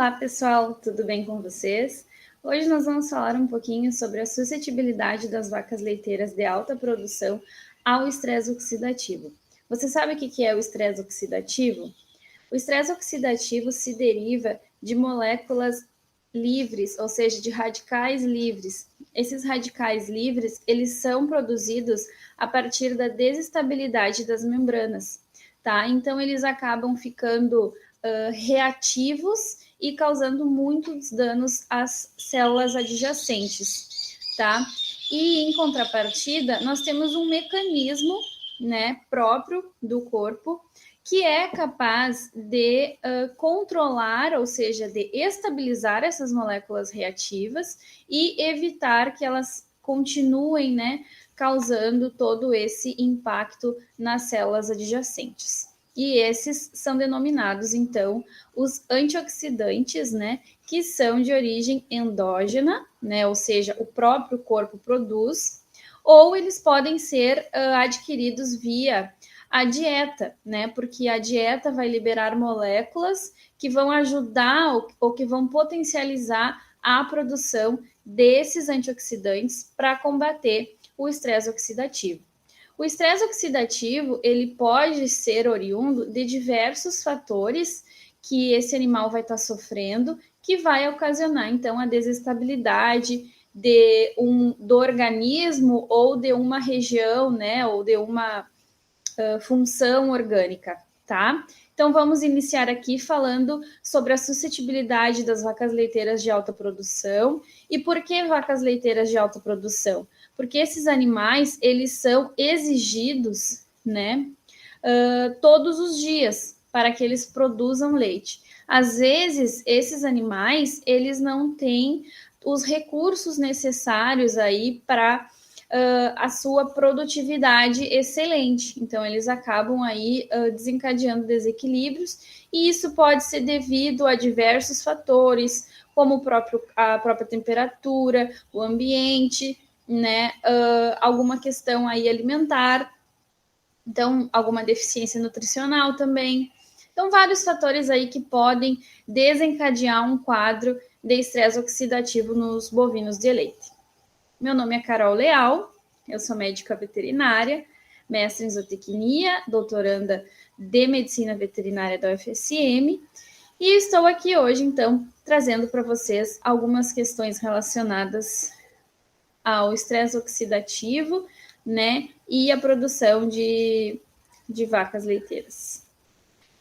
Olá, pessoal, tudo bem com vocês? Hoje nós vamos falar um pouquinho sobre a suscetibilidade das vacas leiteiras de alta produção ao estresse oxidativo. Você sabe o que é o estresse oxidativo? O estresse oxidativo se deriva de moléculas livres, ou seja, de radicais livres. Esses radicais livres, eles são produzidos a partir da desestabilidade das membranas, tá? Então, eles acabam ficando reativos e causando muitos danos às células adjacentes, tá? E, em contrapartida, nós temos um mecanismo, né, próprio do corpo, que é capaz de controlar, ou seja, de estabilizar essas moléculas reativas e evitar que elas continuem, né, causando todo esse impacto nas células adjacentes. E esses são denominados, então, os antioxidantes, né, que são de origem endógena, né, ou seja, o próprio corpo produz, ou eles podem ser adquiridos via a dieta, né? Porque a dieta vai liberar moléculas que vão ajudar ou que vão potencializar a produção desses antioxidantes para combater o estresse oxidativo. O estresse oxidativo, ele pode ser oriundo de diversos fatores que esse animal vai estar sofrendo, que vai ocasionar, então, a desestabilidade do organismo ou de uma região, né, ou de uma função orgânica, tá? Então, vamos iniciar aqui falando sobre a suscetibilidade das vacas leiteiras de alta produção. E por que vacas leiteiras de alta produção? Porque esses animais, eles são exigidos, né, todos os dias para que eles produzam leite. Às vezes, esses animais, eles não têm os recursos necessários aí para a sua produtividade excelente. Então, eles acabam aí desencadeando desequilíbrios, e isso pode ser devido a diversos fatores, como a própria temperatura, o ambiente, né, alguma questão aí alimentar, então, alguma deficiência nutricional também. Então, vários fatores aí que podem desencadear um quadro de estresse oxidativo nos bovinos de leite. Meu nome é Carol Leal, eu sou médica veterinária, mestre em zootecnia, doutoranda de medicina veterinária da UFSM, e estou aqui hoje, então, trazendo para vocês algumas questões relacionadas ao estresse oxidativo, né, e a produção de vacas leiteiras.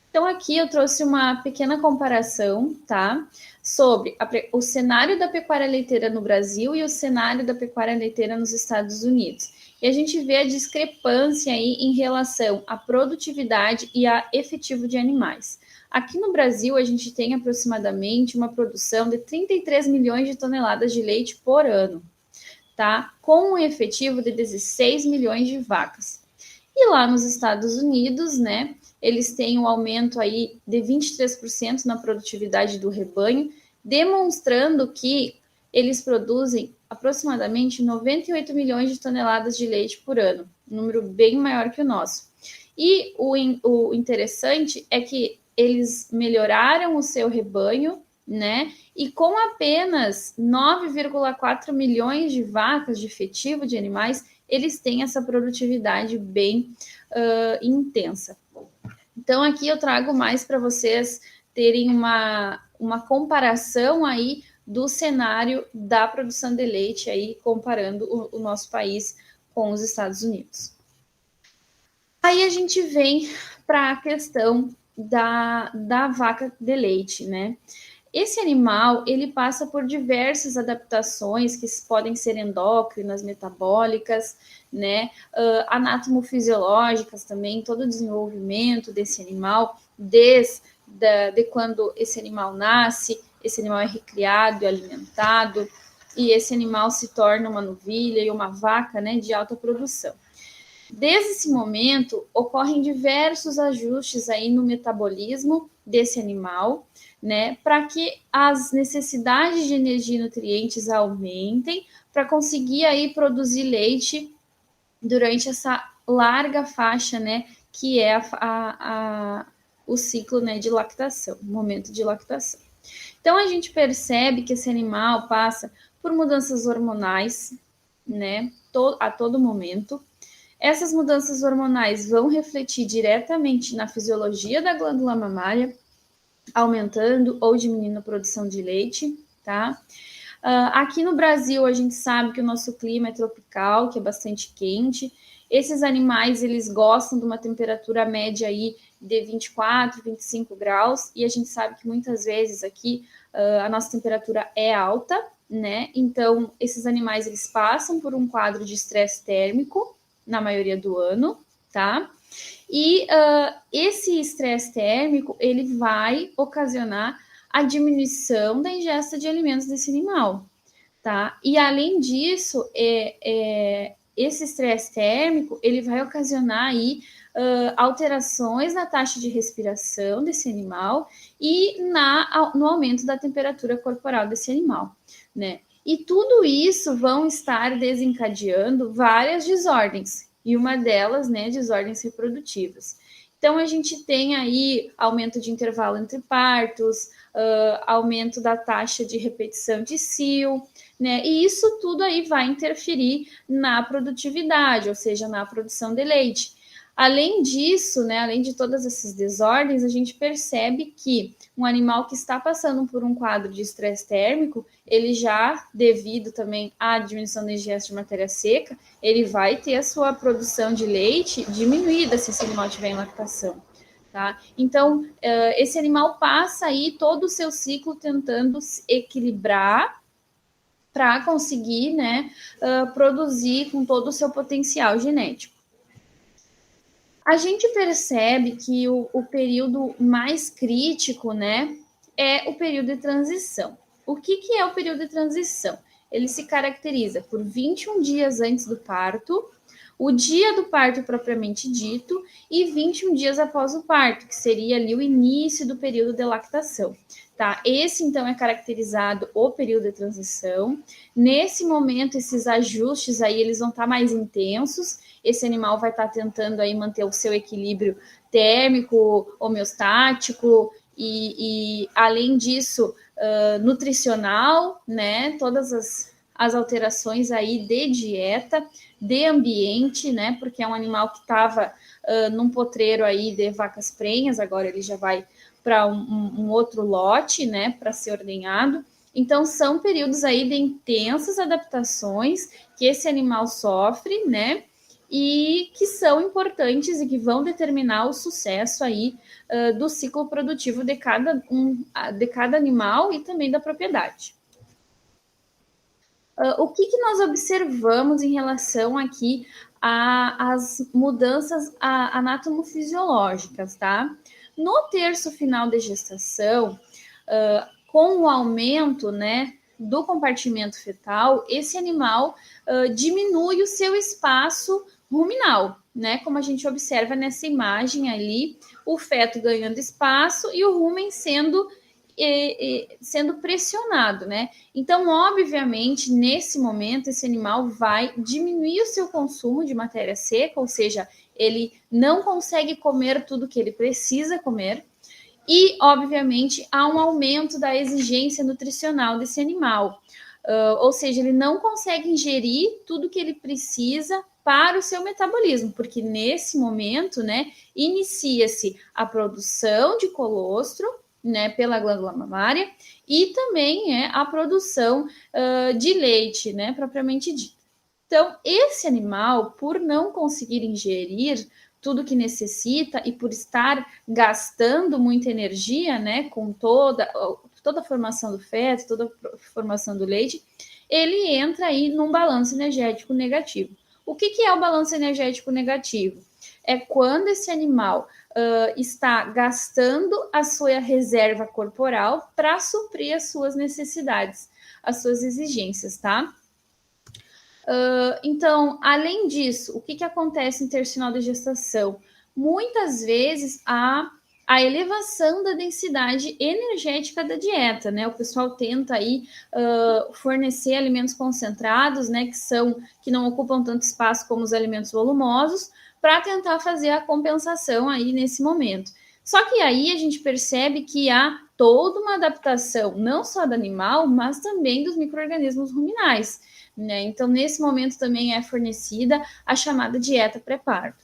Então, aqui eu trouxe uma pequena comparação, tá? Sobre o cenário da pecuária leiteira no Brasil e o cenário da pecuária leiteira nos Estados Unidos. E a gente vê a discrepância aí em relação à produtividade e a efetivo de animais. Aqui no Brasil, a gente tem aproximadamente uma produção de 33 milhões de toneladas de leite por ano, tá? Com um efetivo de 16 milhões de vacas. E lá nos Estados Unidos, né, eles têm um aumento aí de 23% na produtividade do rebanho, demonstrando que eles produzem aproximadamente 98 milhões de toneladas de leite por ano, um número bem maior que o nosso. E o interessante é que eles melhoraram o seu rebanho, né? E com apenas 9,4 milhões de vacas de efetivo de animais, eles têm essa produtividade bem intensa. Então, aqui eu trago mais para vocês terem uma comparação aí do cenário da produção de leite, aí comparando o nosso país com os Estados Unidos. Aí a gente vem para a questão da vaca de leite, né? Esse animal, ele passa por diversas adaptações que podem ser endócrinas, metabólicas, né, anatomofisiológicas também, todo o desenvolvimento desse animal, desde quando esse animal nasce, esse animal é recriado e alimentado, e esse animal se torna uma novilha e uma vaca, né, de alta produção. Desde esse momento, ocorrem diversos ajustes aí no metabolismo desse animal, né, para que as necessidades de energia e nutrientes aumentem, para conseguir aí produzir leite durante essa larga faixa, né, que é o ciclo, né, de lactação, o momento de lactação. Então, a gente percebe que esse animal passa por mudanças hormonais, né, a todo momento. Essas mudanças hormonais vão refletir diretamente na fisiologia da glândula mamária, aumentando ou diminuindo a produção de leite, tá? Aqui no Brasil, a gente sabe que o nosso clima é tropical, que é bastante quente. Esses animais, eles gostam de uma temperatura média aí de 24, 25 graus, e a gente sabe que muitas vezes aqui a nossa temperatura é alta, né? Então, esses animais, eles passam por um quadro de estresse térmico, na maioria do ano, tá? E esse estresse térmico, ele vai ocasionar a diminuição da ingesta de alimentos desse animal, tá? E além disso, esse estresse térmico, ele vai ocasionar aí alterações na taxa de respiração desse animal e no aumento da temperatura corporal desse animal, né? E tudo isso vão estar desencadeando várias desordens, e uma delas, né, desordens reprodutivas. Então, a gente tem aí aumento de intervalo entre partos, aumento da taxa de repetição de cio, né? E isso tudo aí vai interferir na produtividade, ou seja, na produção de leite. Além disso, né, além de todas essas desordens, a gente percebe que um animal que está passando por um quadro de estresse térmico, ele já, devido também à diminuição da ingesta de matéria seca, ele vai ter a sua produção de leite diminuída se esse animal tiver em lactação. Tá? Então, esse animal passa aí todo o seu ciclo tentando se equilibrar para conseguir, né, produzir com todo o seu potencial genético. A gente percebe que o período mais crítico, né, é o período de transição. O que é o período de transição? Ele se caracteriza por 21 dias antes do parto, o dia do parto propriamente dito e 21 dias após o parto, que seria ali o início do período de lactação. Tá? Esse, então, é caracterizado o período de transição. Nesse momento, esses ajustes aí, eles vão estar mais intensos. Esse animal vai estar tentando aí manter o seu equilíbrio térmico, homeostático e além disso, nutricional, né? Todas as alterações aí de dieta, de ambiente, né? Porque é um animal que estava num potreiro aí de vacas prenhas, agora ele já vai para um outro lote, né? Para ser ordenhado. Então, são períodos aí de intensas adaptações que esse animal sofre, né? E que são importantes e que vão determinar o sucesso aí do ciclo produtivo de cada animal e também da propriedade. O que nós observamos em relação aqui às mudanças anatomofisiológicas, tá? No terço final de gestação, com o aumento, né, do compartimento fetal, esse animal diminui o seu espaço ruminal, né? Como a gente observa nessa imagem ali, o feto ganhando espaço e o rumen sendo pressionado, né? Então, obviamente, nesse momento, esse animal vai diminuir o seu consumo de matéria seca, ou seja, ele não consegue comer tudo que ele precisa comer, e, obviamente, há um aumento da exigência nutricional desse animal. Ou seja, ele não consegue ingerir tudo que ele precisa para o seu metabolismo, porque nesse momento, né, inicia-se a produção de colostro, né, pela glândula mamária, e também a produção de leite, né, propriamente dito. Então, esse animal, por não conseguir ingerir tudo que necessita e por estar gastando muita energia, né, com toda a formação do feto, toda a formação do leite, ele entra aí num balanço energético negativo. O que é o balanço energético negativo? É quando esse animal está gastando a sua reserva corporal para suprir as suas necessidades, as suas exigências, tá? Então, além disso, o que acontece no terço final da gestação? Muitas vezes a elevação da densidade energética da dieta, né? O pessoal tenta aí fornecer alimentos concentrados, né? Que não ocupam tanto espaço como os alimentos volumosos, para tentar fazer a compensação aí nesse momento. Só que aí a gente percebe que há toda uma adaptação, não só do animal, mas também dos micro-organismos ruminais, né? Então, nesse momento também é fornecida a chamada dieta pré-parto,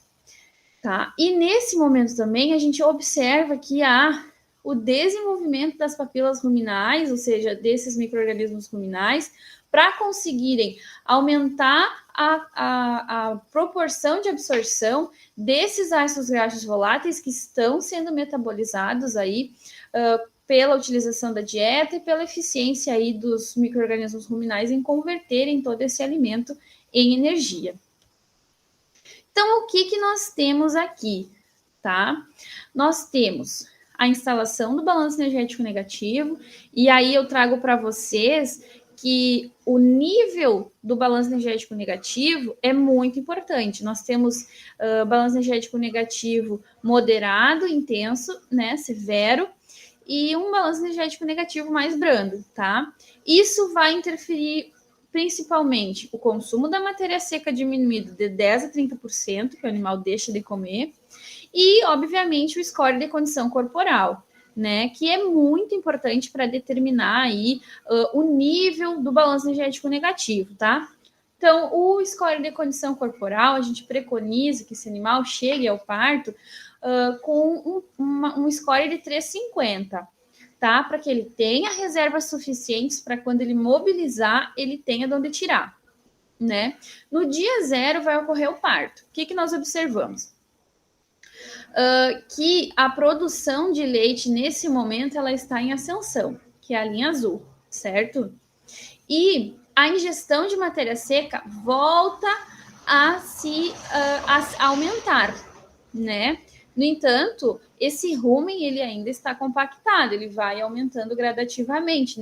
tá? E nesse momento também a gente observa que há o desenvolvimento das papilas ruminais, ou seja, desses micro-organismos ruminais, para conseguirem aumentar a proporção de absorção desses ácidos graxos voláteis que estão sendo metabolizados aí pela utilização da dieta e pela eficiência aí dos micro-organismos ruminais em converterem todo esse alimento em energia. Então, o que nós temos aqui, tá? Nós temos a instalação do balanço energético negativo, e aí eu trago para vocês que o nível do balanço energético negativo é muito importante. Nós temos balanço energético negativo moderado, intenso, né, severo, e um balanço energético negativo mais brando, tá? Isso vai interferir principalmente o consumo da matéria seca diminuído de 10% a 30%, que o animal deixa de comer, e, obviamente, o score de condição corporal, né, que é muito importante para determinar aí o nível do balanço energético negativo, tá? Então, o score de condição corporal, a gente preconiza que esse animal chegue ao parto com um score de 350, tá? Para que ele tenha reservas suficientes para quando ele mobilizar, ele tenha de onde tirar, né? No dia 0 vai ocorrer o parto. O que nós observamos? Que a produção de leite, nesse momento, ela está em ascensão, que é a linha azul, certo? E a ingestão de matéria seca volta a aumentar, né? No entanto, esse rumen ele ainda está compactado, ele vai aumentando gradativamente.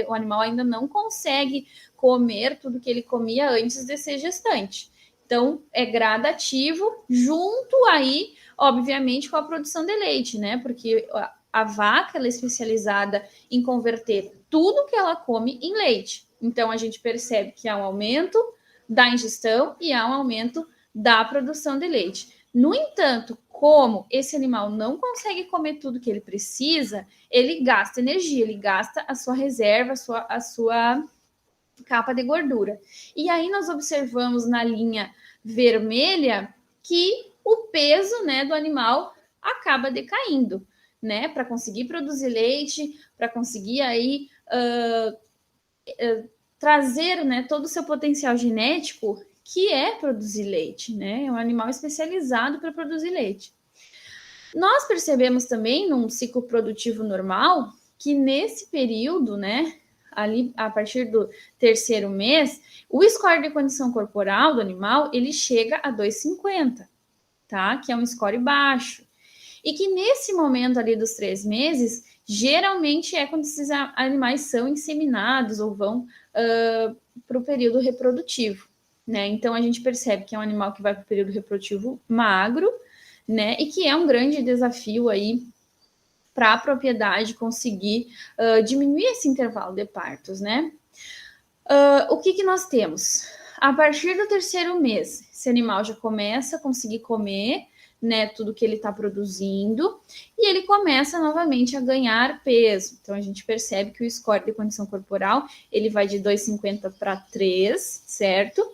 O animal ainda não consegue comer tudo que ele comia antes de ser gestante. Então, é gradativo, junto aí, obviamente, com a produção de leite, né? Porque a vaca ela é especializada em converter tudo que ela come em leite. Então, a gente percebe que há um aumento da ingestão e há um aumento da produção de leite. No entanto, como esse animal não consegue comer tudo que ele precisa, ele gasta energia, ele gasta a sua reserva, a sua capa de gordura. E aí nós observamos na linha vermelha que o peso, né, do animal acaba decaindo, né, para conseguir produzir leite, para conseguir aí trazer, né, todo o seu potencial genético, que é produzir leite, né? É um animal especializado para produzir leite. Nós percebemos também, num ciclo produtivo normal, que nesse período, né, ali a partir do 3º mês, o score de condição corporal do animal, ele chega a 2,50, tá? Que é um score baixo. E que nesse momento ali dos 3 meses, geralmente é quando esses animais são inseminados ou vão para o período reprodutivo, né? Então a gente percebe que é um animal que vai para o período reprodutivo magro, né? E que é um grande desafio aí para a propriedade conseguir diminuir esse intervalo de partos, né? O que nós temos? A partir do 3º mês, esse animal já começa a conseguir comer, né, tudo que ele está produzindo, e ele começa novamente a ganhar peso. Então, a gente percebe que o score de condição corporal, ele vai de 2,50 para 3, certo?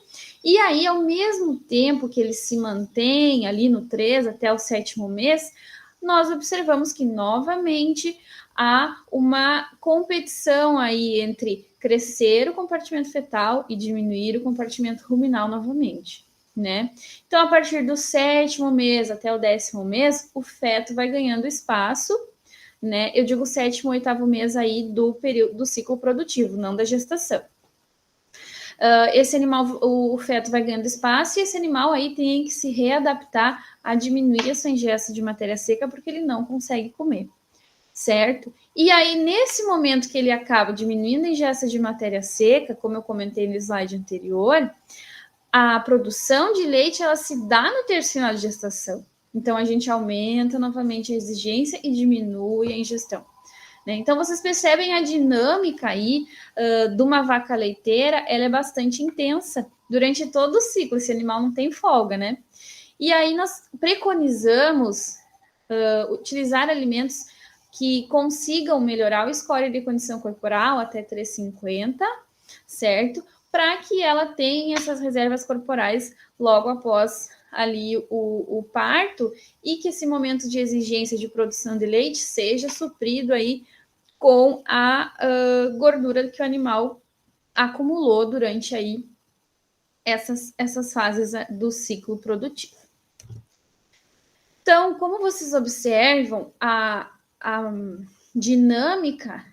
E aí, ao mesmo tempo que ele se mantém ali no 3 até o 7º mês, nós observamos que, novamente, há uma competição aí entre crescer o compartimento fetal e diminuir o compartimento ruminal novamente, né? Então, a partir do 7º mês até o 10º mês, o feto vai ganhando espaço, né? Eu digo 7º, 8º mês aí do período do ciclo produtivo, não da gestação. Esse animal, o feto vai ganhando espaço e esse animal aí tem que se readaptar a diminuir a sua ingesta de matéria seca porque ele não consegue comer, certo? E aí, nesse momento que ele acaba diminuindo a ingesta de matéria seca, como eu comentei no slide anterior, a produção de leite, ela se dá no 3º final de gestação. Então, a gente aumenta novamente a exigência e diminui a ingestão, né? Então, vocês percebem a dinâmica aí de uma vaca leiteira, ela é bastante intensa durante todo o ciclo, esse animal não tem folga, né? E aí, nós preconizamos utilizar alimentos que consigam melhorar o score de condição corporal até 350, certo? Para que ela tenha essas reservas corporais logo após ali o parto e que esse momento de exigência de produção de leite seja suprido aí com a gordura que o animal acumulou durante aí essas fases do ciclo produtivo. Então, como vocês observam, a dinâmica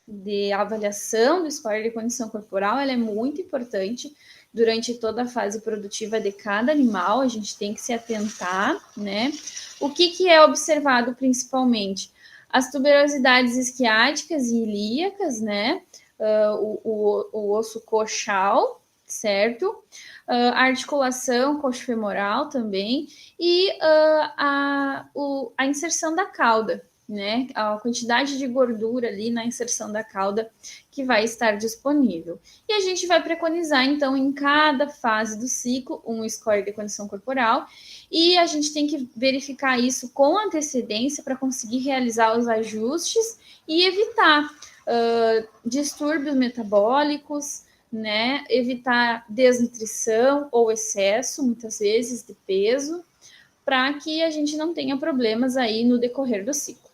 de avaliação do score de condição corporal ela é muito importante durante toda a fase produtiva de cada animal, a gente tem que se atentar, né? O que é observado principalmente? As tuberosidades isquiáticas e ilíacas, né? O osso coxal, certo? A articulação coxofemoral também e a inserção da cauda, né? A quantidade de gordura ali na inserção da cauda que vai estar disponível. E a gente vai preconizar, então, em cada fase do ciclo, um score de condição corporal, e a gente tem que verificar isso com antecedência para conseguir realizar os ajustes e evitar distúrbios metabólicos, né? Evitar desnutrição ou excesso, muitas vezes, de peso, para que a gente não tenha problemas aí no decorrer do ciclo.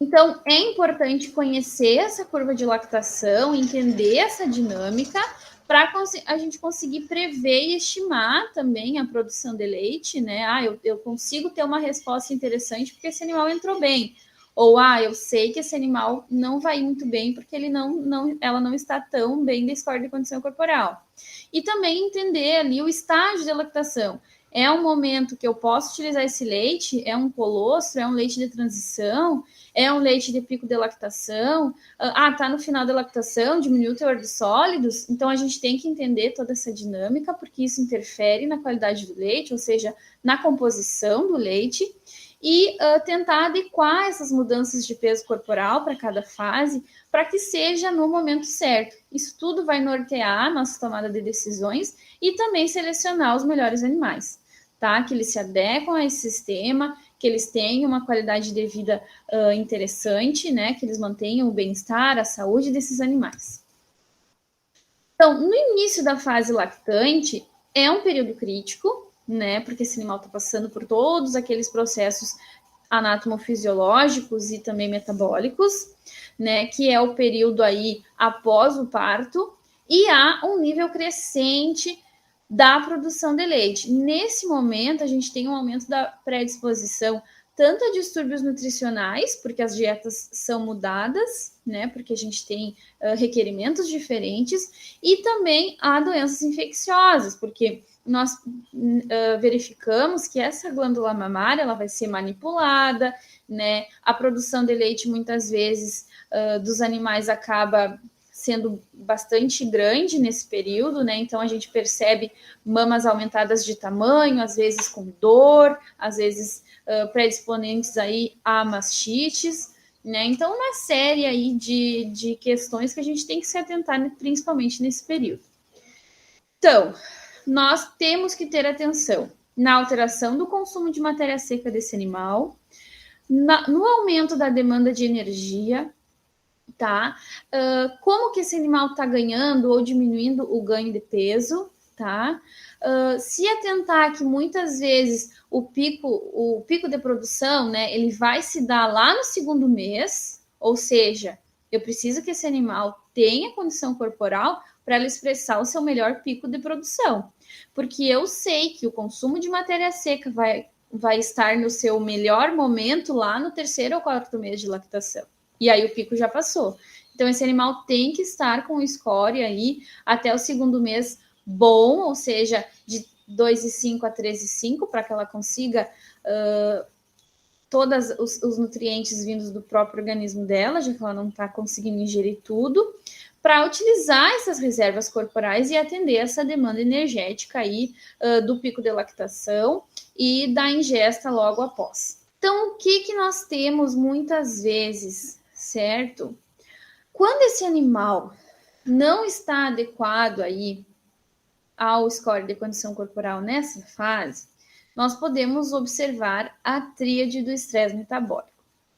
Então, é importante conhecer essa curva de lactação, entender essa dinâmica, para a gente conseguir prever e estimar também a produção de leite, né? Eu consigo ter uma resposta interessante porque esse animal entrou bem. Ou, eu sei que esse animal não vai muito bem porque ela não está tão bem de score de condição corporal. E também entender ali o estágio de lactação. É um momento que eu posso utilizar esse leite? É um colostro? É um leite de transição? É um leite de pico de lactação? Tá no final da lactação, diminuiu o teor de sólidos? Então, a gente tem que entender toda essa dinâmica, porque isso interfere na qualidade do leite, ou seja, na composição do leite, e tentar adequar essas mudanças de peso corporal para cada fase, para que seja no momento certo. Isso tudo vai nortear a nossa tomada de decisões e também selecionar os melhores animais, tá? Que eles se adequam a esse sistema, que eles tenham uma qualidade de vida interessante, né? Que eles mantenham o bem-estar, a saúde desses animais. Então, no início da fase lactante, é um período crítico, né? Porque esse animal está passando por todos aqueles processos anatomofisiológicos e também metabólicos, né? Que é o período aí após o parto, e há um nível crescente da produção de leite. Nesse momento, a gente tem um aumento da predisposição tanto a distúrbios nutricionais, porque as dietas são mudadas, né? Porque a gente tem requerimentos diferentes, e também a doenças infecciosas, porque nós verificamos que essa glândula mamária ela vai ser manipulada, né? A produção de leite muitas vezes dos animais acaba sendo bastante grande nesse período, né? Então a gente percebe mamas aumentadas de tamanho, às vezes com dor, às vezes predisponentes aí a mastites, né? Então uma série aí de questões que a gente tem que se atentar, principalmente nesse período. Então, nós temos que ter atenção na alteração do consumo de matéria seca desse animal, no aumento da demanda de energia, tá? Como que esse animal está ganhando ou diminuindo o ganho de peso, tá? Se atentar que muitas vezes o pico de produção, né, ele vai se dar lá no segundo mês, ou seja, eu preciso que esse animal tenha condição corporal para ele expressar o seu melhor pico de produção, porque eu sei que o consumo de matéria seca vai estar no seu melhor momento lá no terceiro ou quarto mês de lactação. E aí o pico já passou. Então, esse animal tem que estar com o score aí até o segundo mês bom, ou seja, de 2,5 a 13,5, para que ela consiga todos os nutrientes vindos do próprio organismo dela, já que ela não está conseguindo ingerir tudo, para utilizar essas reservas corporais e atender essa demanda energética aí do pico de lactação e da ingesta logo após. Então, o que nós temos muitas vezes, certo? Quando esse animal não está adequado aí ao score de condição corporal nessa fase, nós podemos observar a tríade do estresse metabólico.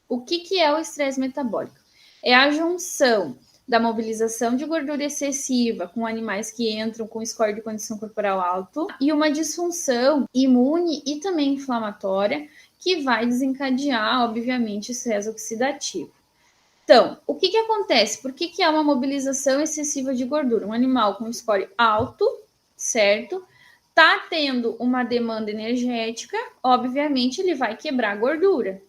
O que é o estresse metabólico? É a junção da mobilização de gordura excessiva com animais que entram com score de condição corporal alto e uma disfunção imune e também inflamatória que vai desencadear, obviamente, estresse oxidativo. Então, o que acontece? Por que há uma mobilização excessiva de gordura? Um animal com score alto, certo? Tá tendo uma demanda energética, obviamente ele vai quebrar gordura.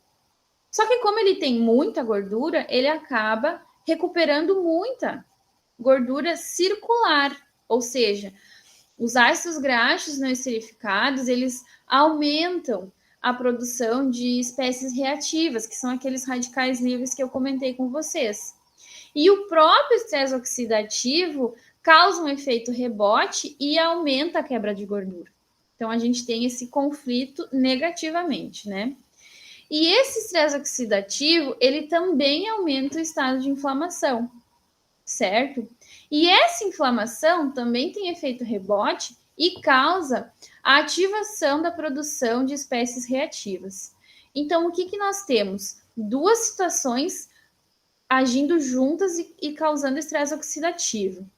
Só que como ele tem muita gordura, ele acaba recuperando muita gordura circular, ou seja, os ácidos graxos não esterificados, eles aumentam a produção de espécies reativas, que são aqueles radicais livres que eu comentei com vocês. E o próprio estresse oxidativo causa um efeito rebote e aumenta a quebra de gordura. Então a gente tem esse conflito negativamente, né? E esse estresse oxidativo, ele também aumenta o estado de inflamação, certo? E essa inflamação também tem efeito rebote e causa a ativação da produção de espécies reativas. Então, o que nós temos? Duas situações agindo juntas e causando estresse oxidativo.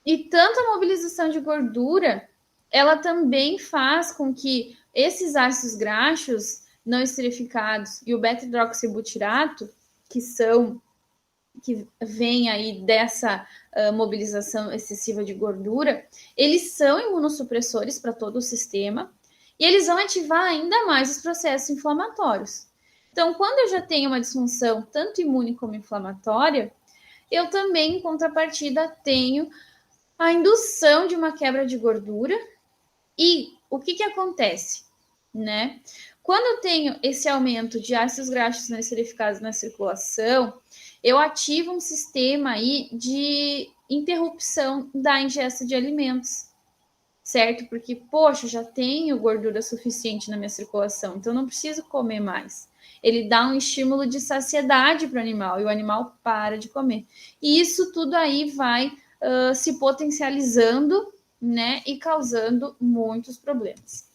E tanto a mobilização de gordura, ela também faz com que esses ácidos graxos não esterificados e o beta-hidroxibutirato, que vem aí dessa mobilização excessiva de gordura, eles são imunossupressores para todo o sistema e eles vão ativar ainda mais os processos inflamatórios. Então, quando eu já tenho uma disfunção tanto imune como inflamatória, eu também, em contrapartida, tenho a indução de uma quebra de gordura. E o que acontece, né? Quando eu tenho esse aumento de ácidos graxos não esterificados na circulação, eu ativo um sistema aí de interrupção da ingesta de alimentos, certo? Porque, poxa, já tenho gordura suficiente na minha circulação, então não preciso comer mais. Ele dá um estímulo de saciedade para o animal e o animal para de comer. E isso tudo aí vai se potencializando, né, e causando muitos problemas.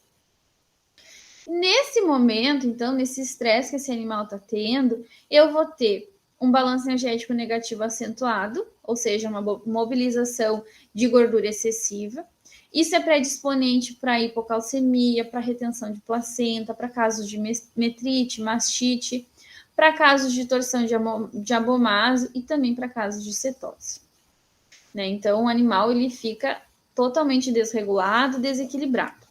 Nesse momento, então, nesse estresse que esse animal está tendo, eu vou ter um balanço energético negativo acentuado, ou seja, uma mobilização de gordura excessiva. Isso é predisponente para hipocalcemia, para retenção de placenta, para casos de metrite, mastite, para casos de torção de abomaso e também para casos de cetose. Né? Então, o animal ele fica totalmente desregulado, desequilibrado.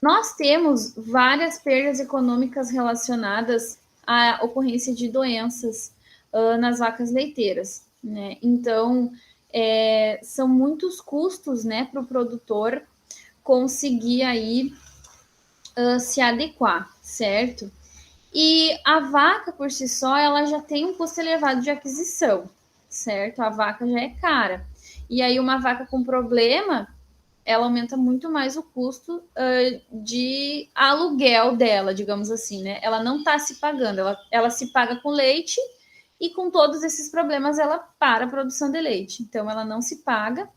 Nós temos várias perdas econômicas relacionadas à ocorrência de doenças nas vacas leiteiras, né? Então, são muitos custos, né, para o produtor conseguir aí se adequar, certo? E a vaca, por si só, ela já tem um custo elevado de aquisição, certo? A vaca já é cara. E aí, uma vaca com problema, ela aumenta muito mais o custo de aluguel dela, digamos assim, né? Ela não está se pagando, ela se paga com leite e com todos esses problemas ela para a produção de leite. Então, ela não se paga.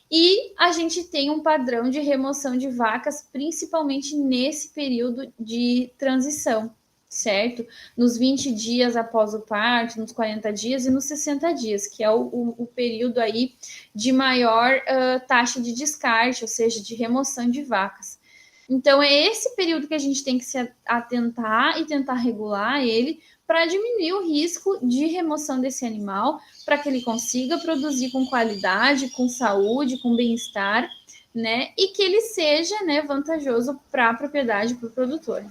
E a gente tem um padrão de remoção de vacas, principalmente nesse período de transição, certo? Nos 20 dias após o parto, nos 40 dias e nos 60 dias, que é o período aí de maior taxa de descarte, ou seja, de remoção de vacas. Então, é esse período que a gente tem que se atentar e tentar regular ele para diminuir o risco de remoção desse animal, para que ele consiga produzir com qualidade, com saúde, com bem-estar, né? E que ele seja, né, vantajoso para a propriedade, para o produtor.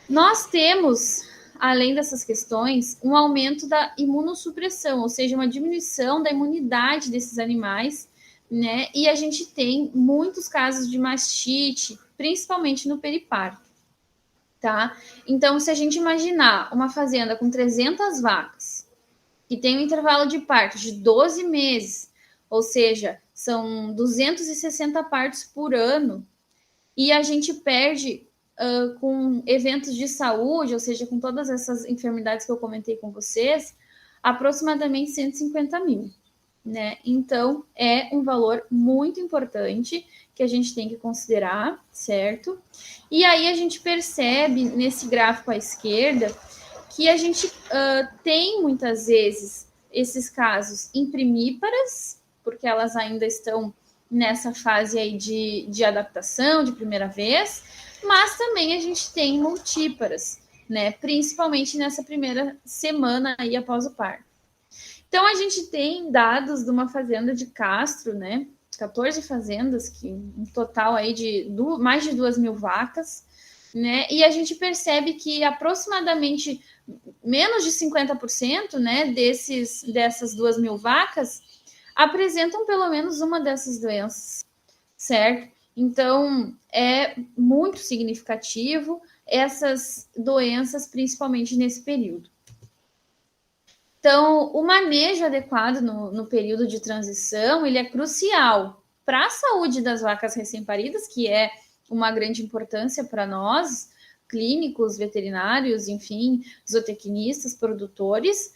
Nós temos, além dessas questões, um aumento da imunossupressão, ou seja, uma diminuição da imunidade desses animais, né? E a gente tem muitos casos de mastite, principalmente no periparto, tá? Então, se a gente imaginar uma fazenda com 300 vacas, que tem um intervalo de parto de 12 meses, ou seja, são 260 partos por ano, e a gente perde com eventos de saúde, ou seja, com todas essas enfermidades que eu comentei com vocês, aproximadamente 150 mil, né? Então, é um valor muito importante que a gente tem que considerar, certo? E aí a gente percebe nesse gráfico à esquerda que a gente tem muitas vezes esses casos imprimíparas, porque elas ainda estão nessa fase aí de adaptação de primeira vez, mas também a gente tem multíparas, né? Principalmente nessa primeira semana aí após o parto. Então a gente tem dados de uma fazenda de Castro, né? 14 fazendas, que um total aí de mais de 2.000 vacas, né? E a gente percebe que aproximadamente menos de 50%, né, dessas 2.000 vacas apresentam pelo menos uma dessas doenças, certo? Então, é muito significativo essas doenças, principalmente nesse período. Então, o manejo adequado no período de transição, ele é crucial para a saúde das vacas recém-paridas, que é uma grande importância para nós, clínicos, veterinários, enfim, zootecnistas, produtores,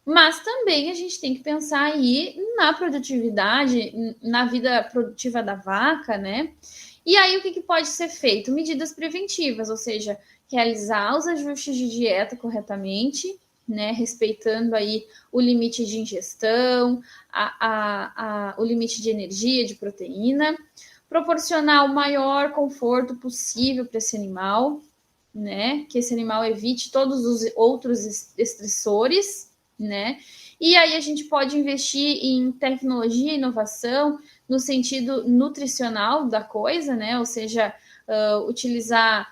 mas também a gente tem que pensar aí na produtividade, na vida produtiva da vaca, né? E aí o que pode ser feito? Medidas preventivas, ou seja, realizar os ajustes de dieta corretamente, né? Respeitando aí o limite de ingestão, o limite de energia, de proteína, proporcionar o maior conforto possível para esse animal, né? Que esse animal evite todos os outros estressores, né? E aí a gente pode investir em tecnologia e inovação no sentido nutricional da coisa, né? Ou seja, utilizar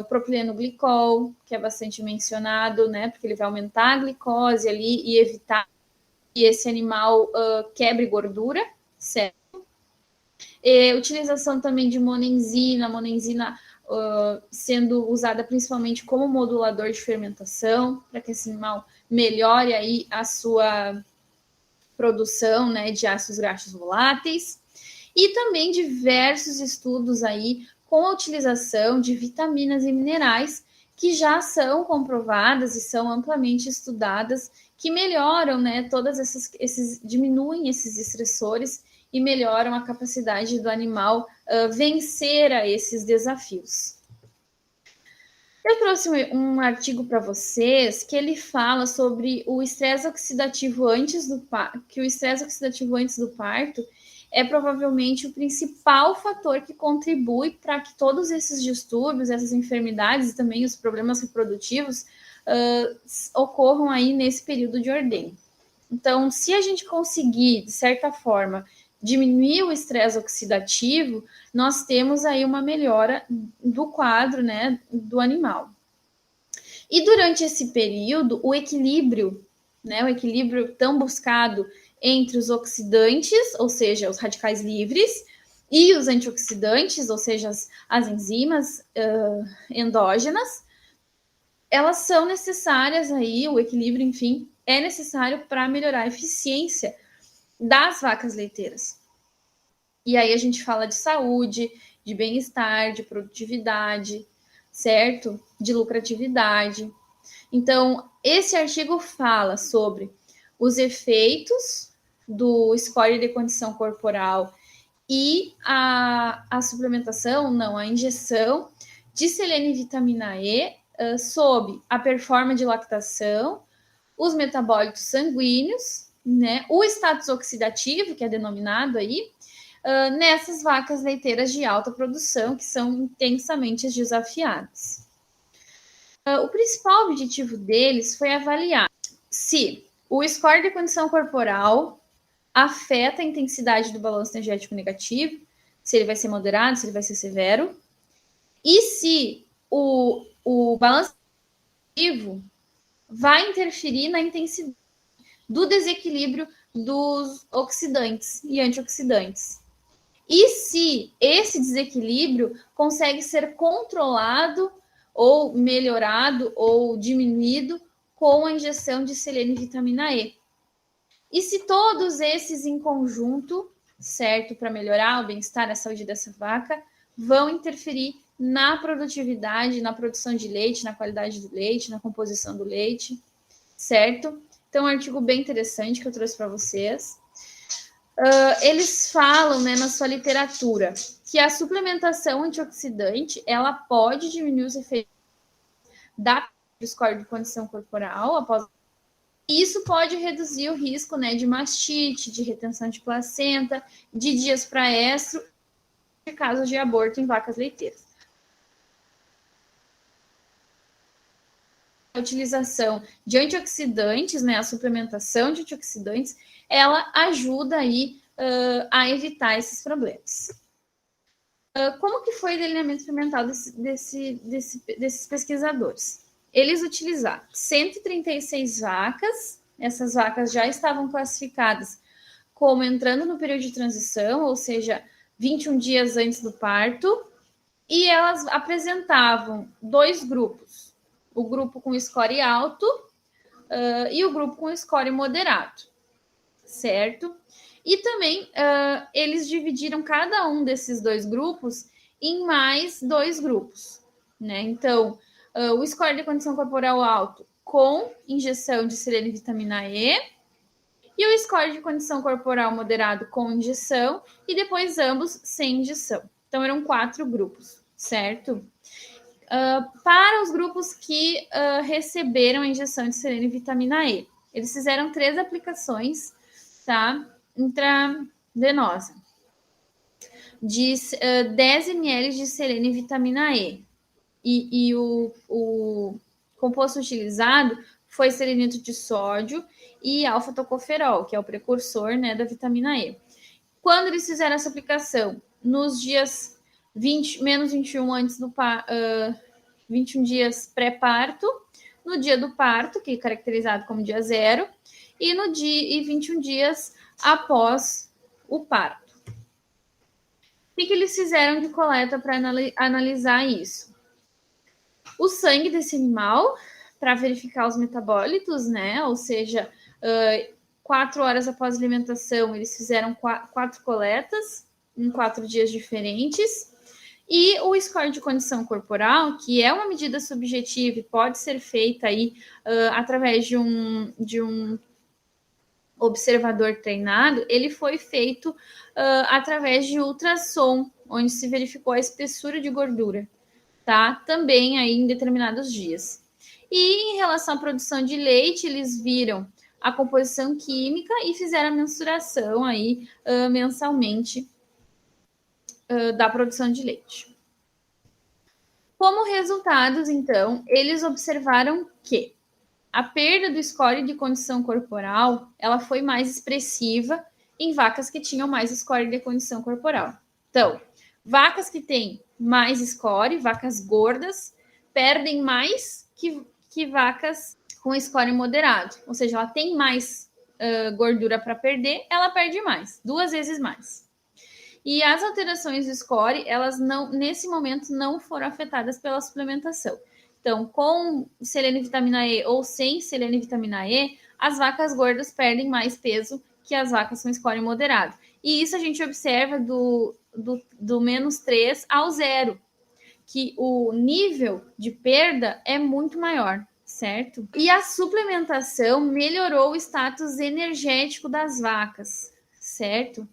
propileno glicol, que é bastante mencionado, né? Porque ele vai aumentar a glicose ali e evitar que esse animal quebre gordura, certo? Utilização também de monenzina sendo usada principalmente como modulador de fermentação, para que esse animal melhore aí a sua produção, né, de ácidos graxos voláteis. E também diversos estudos aí com a utilização de vitaminas e minerais que já são comprovadas e são amplamente estudadas, que melhoram, né, diminuem esses estressores e melhoram a capacidade do animal vencer a esses desafios. Eu trouxe um artigo para vocês que ele fala sobre o estresse oxidativo antes do parto, que o estresse oxidativo antes do parto é provavelmente o principal fator que contribui para que todos esses distúrbios, essas enfermidades e também os problemas reprodutivos ocorram aí nesse período de ordenha. Então, se a gente conseguir, de certa forma, diminuir o estresse oxidativo, nós temos aí uma melhora do quadro, né, do animal. E durante esse período, o equilíbrio, né, o equilíbrio tão buscado entre os oxidantes, ou seja, os radicais livres, e os antioxidantes, ou seja, as enzimas endógenas, elas são necessárias aí, o equilíbrio, enfim, é necessário para melhorar a eficiência das vacas leiteiras. E aí a gente fala de saúde, de bem-estar, de produtividade, certo? De lucratividade. Então, esse artigo fala sobre os efeitos do score de condição corporal e a suplementação, não, a injeção de selênio e vitamina E sob a performance de lactação, os metabólitos sanguíneos, né, o status oxidativo, que é denominado aí, nessas vacas leiteiras de alta produção, que são intensamente desafiadas. O principal objetivo deles foi avaliar se o score de condição corporal afeta a intensidade do balanço energético negativo, se ele vai ser moderado, se ele vai ser severo, e se o balanço negativo vai interferir na intensidade do desequilíbrio dos oxidantes e antioxidantes. E se esse desequilíbrio consegue ser controlado ou melhorado ou diminuído com a injeção de selênio e vitamina E. E se todos esses em conjunto, certo, para melhorar o bem-estar e a saúde dessa vaca, vão interferir na produtividade, na produção de leite, na qualidade do leite, na composição do leite, certo? Então, é um artigo bem interessante que eu trouxe para vocês. Eles falam, né, na sua literatura, que a suplementação antioxidante ela pode diminuir os efeitos da score de condição corporal após. Isso pode reduzir o risco, né, de mastite, de retenção de placenta, de dias para estro, de casos de aborto em vacas leiteiras. A utilização de antioxidantes, né, a suplementação de antioxidantes, ela ajuda aí a evitar esses problemas. Como que foi o delineamento experimental desses pesquisadores? Eles utilizaram 136 vacas, essas vacas já estavam classificadas como entrando no período de transição, ou seja, 21 dias antes do parto, e elas apresentavam dois grupos, o grupo com score alto e o grupo com score moderado, certo? E também eles dividiram cada um desses dois grupos em mais dois grupos, né? Então, o score de condição corporal alto com injeção de selênio e vitamina E e o score de condição corporal moderado com injeção e depois ambos sem injeção. Então, eram 4 grupos, certo? Para os grupos que receberam a injeção de selênio e vitamina E, eles fizeram 3 aplicações, tá? Intravenosa de 10 ml de selênio e vitamina E. E o composto utilizado foi selenito de sódio e alfa-tocoferol, que é o precursor, né, da vitamina E. Quando eles fizeram essa aplicação? Nos dias menos 21 antes do 21 dias pré-parto, no dia do parto, que é caracterizado como dia 0, e 21 dias após o parto. O que eles fizeram de coleta para analisar isso? O sangue desse animal, para verificar os metabólitos, né? Ou seja, 4 horas após a alimentação, eles fizeram 4 coletas em 4 dias diferentes. E o score de condição corporal, que é uma medida subjetiva e pode ser feita aí através de um observador treinado, ele foi feito através de ultrassom, onde se verificou a espessura de gordura, tá? Também aí em determinados dias. E em relação à produção de leite, eles viram a composição química e fizeram a mensuração aí mensalmente da produção de leite. Como resultados, então, eles observaram que a perda do score de condição corporal ela foi mais expressiva em vacas que tinham mais score de condição corporal. Então, vacas que têm mais score, vacas gordas, perdem mais que vacas com score moderado. Ou seja, ela tem mais gordura para perder, ela perde mais, 2 vezes mais. E as alterações do score, elas não, nesse momento, não foram afetadas pela suplementação. Então, com selênio e vitamina E ou sem selênio e vitamina E, as vacas gordas perdem mais peso que as vacas com score moderado. E isso a gente observa do menos 3 ao 0, que o nível de perda é muito maior, certo? E a suplementação melhorou o status energético das vacas, certo?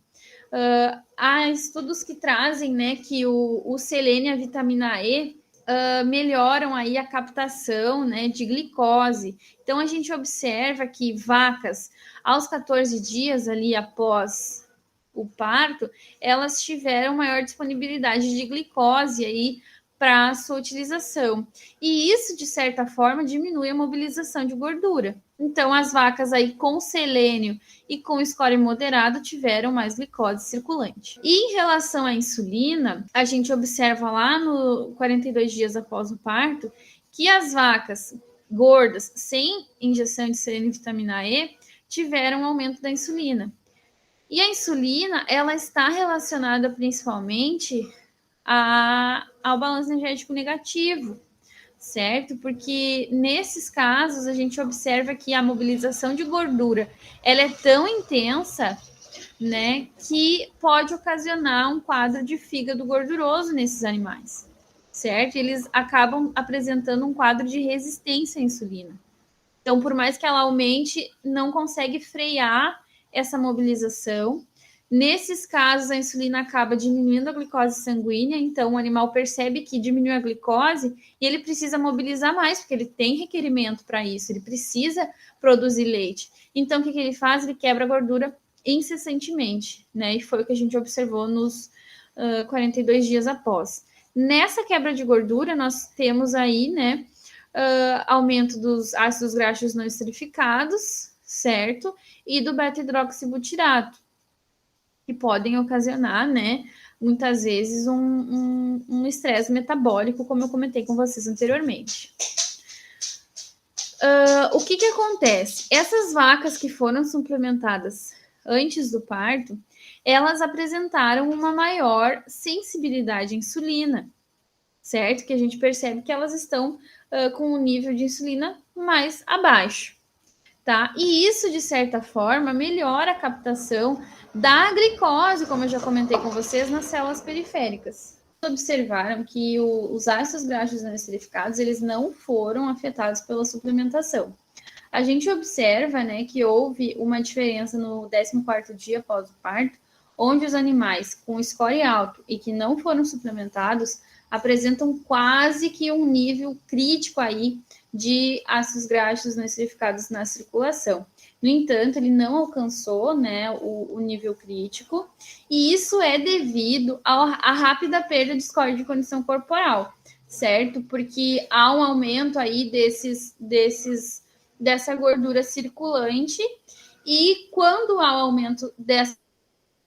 Há estudos que trazem, né, que o selênio e a vitamina E melhoram aí a captação, né, de glicose. Então, a gente observa que vacas, aos 14 dias ali após o parto, elas tiveram maior disponibilidade de glicose aí para sua utilização. E isso, de certa forma, diminui a mobilização de gordura. Então, as vacas aí com selênio e com score moderado tiveram mais glicose circulante. E em relação à insulina, a gente observa lá no 42 dias após o parto que as vacas gordas sem injeção de selênio e vitamina E tiveram um aumento da insulina. E a insulina, ela está relacionada principalmente ao balanço energético negativo, certo? Porque nesses casos a gente observa que a mobilização de gordura ela é tão intensa, né, que pode ocasionar um quadro de fígado gorduroso nesses animais, certo? Eles acabam apresentando um quadro de resistência à insulina. Então, por mais que ela aumente, não consegue frear essa mobilização. Nesses casos, a insulina acaba diminuindo a glicose sanguínea, então o animal percebe que diminuiu a glicose e ele precisa mobilizar mais, porque ele tem requerimento para isso, ele precisa produzir leite. Então, o que ele faz? Ele quebra a gordura incessantemente, né? E foi o que a gente observou nos 42 dias após. Nessa quebra de gordura, nós temos aí, né, aumento dos ácidos graxos não esterificados, certo? E do beta-hidroxibutirato, que podem ocasionar, né, muitas vezes um estresse metabólico, como eu comentei com vocês anteriormente. O que acontece? Essas vacas que foram suplementadas antes do parto, elas apresentaram uma maior sensibilidade à insulina, certo? Que a gente percebe que elas estão com um nível de insulina mais abaixo, tá? E isso, de certa forma, melhora a captação da glicose, como eu já comentei com vocês, nas células periféricas. Observaram que os ácidos graxos não esterificados, eles não foram afetados pela suplementação. A gente observa, né, que houve uma diferença no 14º dia após o parto, onde os animais com score alto e que não foram suplementados apresentam quase que um nível crítico aí de ácidos graxos não esterificados na circulação. No entanto, ele não alcançou, né, o nível crítico, e isso é devido à rápida perda de score de condição corporal, certo? Porque há um aumento aí dessa gordura circulante, e quando há o aumento dessa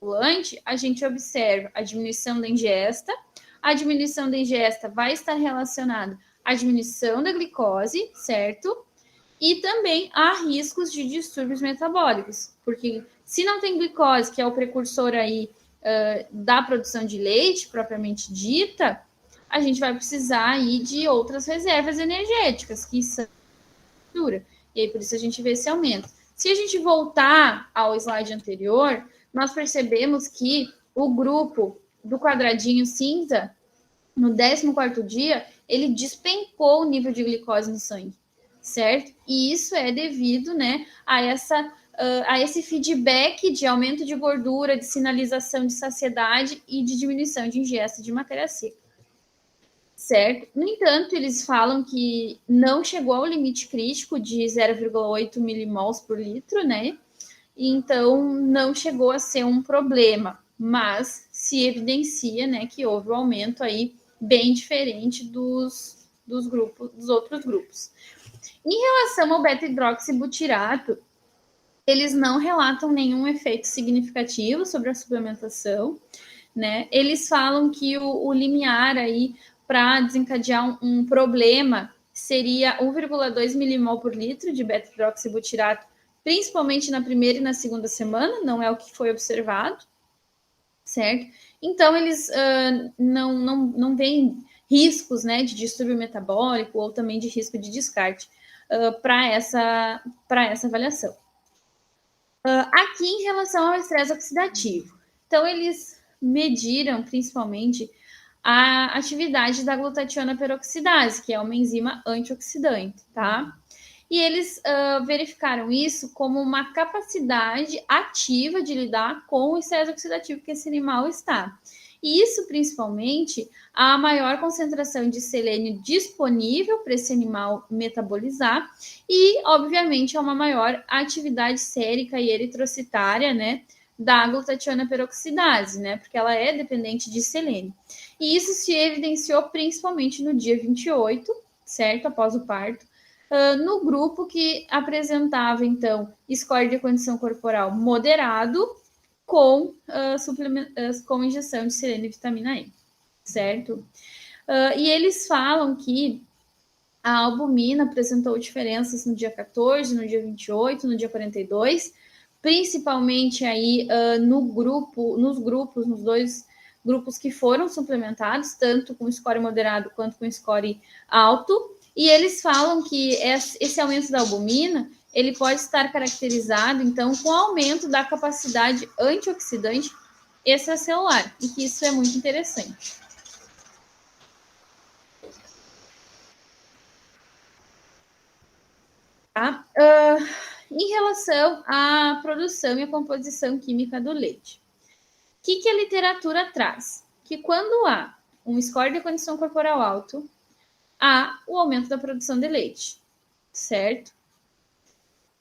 circulante, a gente observa a diminuição da ingesta. A diminuição da ingesta vai estar relacionada à diminuição da glicose, certo? E também há riscos de distúrbios metabólicos, porque se não tem glicose, que é o precursor aí da produção de leite, propriamente dita, a gente vai precisar aí de outras reservas energéticas, que são dura. E aí, por isso a gente vê esse aumento. Se a gente voltar ao slide anterior, nós percebemos que o grupo do quadradinho cinza, no 14º dia, ele despencou o nível de glicose no sangue, certo? E isso é devido, né, a esse feedback de aumento de gordura, de sinalização de saciedade e de diminuição de ingesta de matéria seca, certo? No entanto, eles falam que não chegou ao limite crítico de 0,8 milimols por litro, né? Então, não chegou a ser um problema, mas se evidencia, né, que houve um aumento aí bem diferente dos outros grupos. Em relação ao beta-hidroxibutirato, eles não relatam nenhum efeito significativo sobre a suplementação, né? Eles falam que o limiar aí para desencadear um problema seria 1,2 milimol por litro de beta-hidroxibutirato, principalmente na primeira e na segunda semana, não é o que foi observado, certo? Então, eles não veem riscos, né, de distúrbio metabólico ou também de risco de descarte para essa avaliação. Aqui, em relação ao estresse oxidativo, então, eles mediram principalmente a atividade da glutationa peroxidase, que é uma enzima antioxidante, tá? E eles verificaram isso como uma capacidade ativa de lidar com o estresse oxidativo que esse animal está. E isso, principalmente, a maior concentração de selênio disponível para esse animal metabolizar e, obviamente, a uma maior atividade sérica e eritrocitária, né, da glutationa peroxidase, né, porque ela é dependente de selênio. E isso se evidenciou principalmente no dia 28, certo, após o parto, no grupo que apresentava, então, score de condição corporal moderado com injeção de selênio e vitamina E, certo? E eles falam que a albumina apresentou diferenças no dia 14, no dia 28, no dia 42, principalmente aí nos dois grupos que foram suplementados, tanto com score moderado quanto com score alto. E eles falam que esse aumento da albumina, ele pode estar caracterizado, então, com o aumento da capacidade antioxidante extracelular, e que isso é muito interessante. Tá? Em relação à produção e à composição química do leite. que a literatura traz? Que quando há um score de condição corporal alto, há o aumento da produção de leite, certo?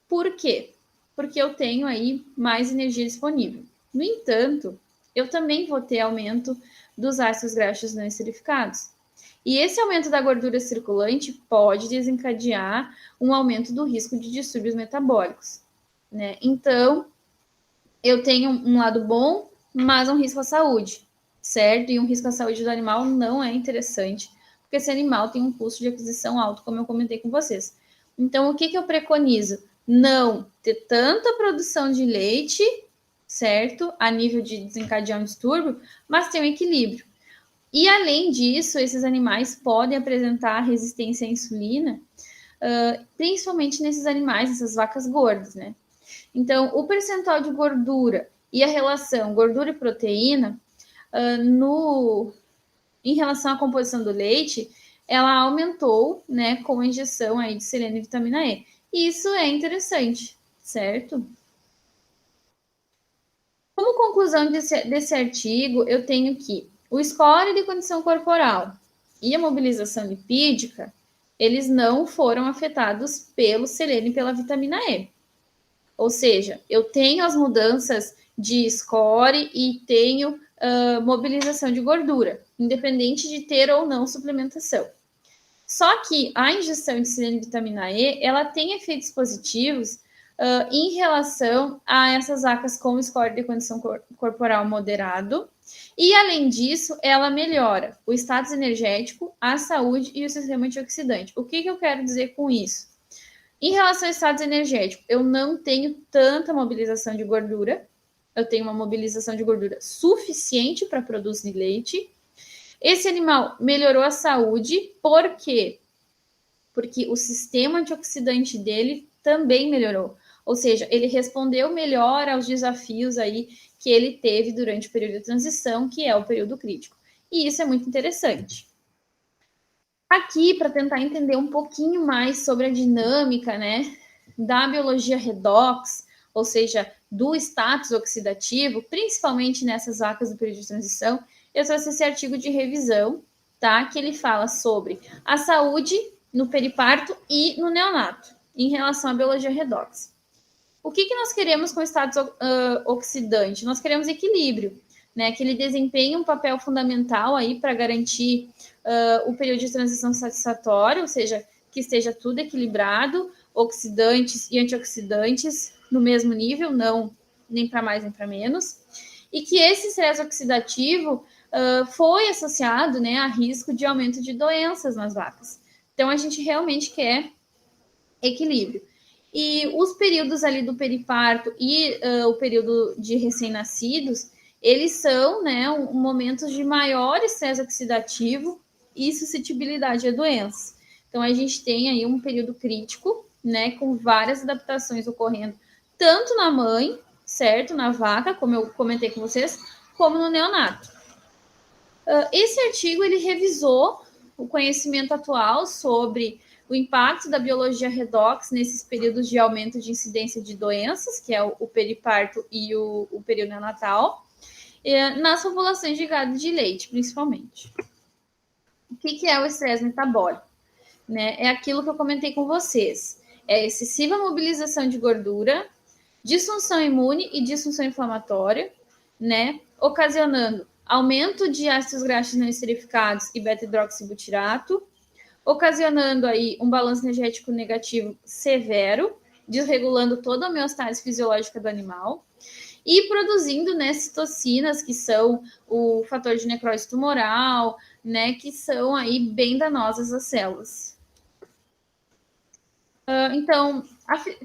Por quê? Porque eu tenho aí mais energia disponível. No entanto, eu também vou ter aumento dos ácidos graxos não esterificados. E esse aumento da gordura circulante pode desencadear um aumento do risco de distúrbios metabólicos, né? Então, eu tenho um lado bom, mas um risco à saúde, certo? E um risco à saúde do animal não é interessante, porque esse animal tem um custo de aquisição alto, como eu comentei com vocês. Então, o que eu preconizo? Não ter tanta produção de leite, certo? A nível de desencadear um distúrbio, mas ter um equilíbrio. E além disso, esses animais podem apresentar resistência à insulina, principalmente nesses animais, essas vacas gordas, né? Então, o percentual de gordura e a relação gordura e proteína, em relação à composição do leite, ela aumentou, né, com a injeção aí de selênio e vitamina E. E isso é interessante, certo? Como conclusão desse artigo, eu tenho que o score de condição corporal e a mobilização lipídica, eles não foram afetados pelo selênio e pela vitamina E. Ou seja, eu tenho as mudanças de score e tenho mobilização de gordura, independente de ter ou não suplementação. Só que a injeção de selênio e vitamina E, ela tem efeitos positivos em relação a essas vacas com score de condição corporal moderado. E, além disso, ela melhora o status energético, a saúde e o sistema antioxidante. O que eu quero dizer com isso? Em relação ao status energético, eu não tenho tanta mobilização de gordura. Eu tenho uma mobilização de gordura suficiente para produzir leite. Esse animal melhorou a saúde, por quê? Porque o sistema antioxidante dele também melhorou. Ou seja, ele respondeu melhor aos desafios aí que ele teve durante o período de transição, que é o período crítico. E isso é muito interessante. Aqui, para tentar entender um pouquinho mais sobre a dinâmica, né, da biologia redox, ou seja, do status oxidativo, principalmente nessas vacas do período de transição, eu trouxe esse artigo de revisão, tá? Que ele fala sobre a saúde no periparto e no neonato, em relação à biologia redox. O que nós queremos com o status oxidante? Nós queremos equilíbrio, né? Que ele desempenhe um papel fundamental aí para garantir o período de transição satisfatório, ou seja, que esteja tudo equilibrado, oxidantes e antioxidantes no mesmo nível, não nem para mais nem para menos, e que esse estresse oxidativo foi associado, né, a risco de aumento de doenças nas vacas. Então, a gente realmente quer equilíbrio. E os períodos ali do periparto e o período de recém-nascidos, eles são, né, momentos de maior estresse oxidativo e suscetibilidade a doenças. Então, a gente tem aí um período crítico, né, com várias adaptações ocorrendo, tanto na mãe, certo, na vaca, como eu comentei com vocês, como no neonato. Esse artigo, ele revisou o conhecimento atual sobre o impacto da biologia redox nesses períodos de aumento de incidência de doenças, que é o periparto e o período neonatal, nas populações de gado de leite, principalmente. O que é o estresse metabólico? Né? É aquilo que eu comentei com vocês. É excessiva mobilização de gordura, disfunção imune e disfunção inflamatória, né? Ocasionando aumento de ácidos graxos não esterificados e beta-hidroxibutirato, ocasionando aí um balanço energético negativo severo, desregulando toda a homeostase fisiológica do animal e produzindo, né, citocinas, que são o fator de necrose tumoral, né, que são aí bem danosas às células. Então,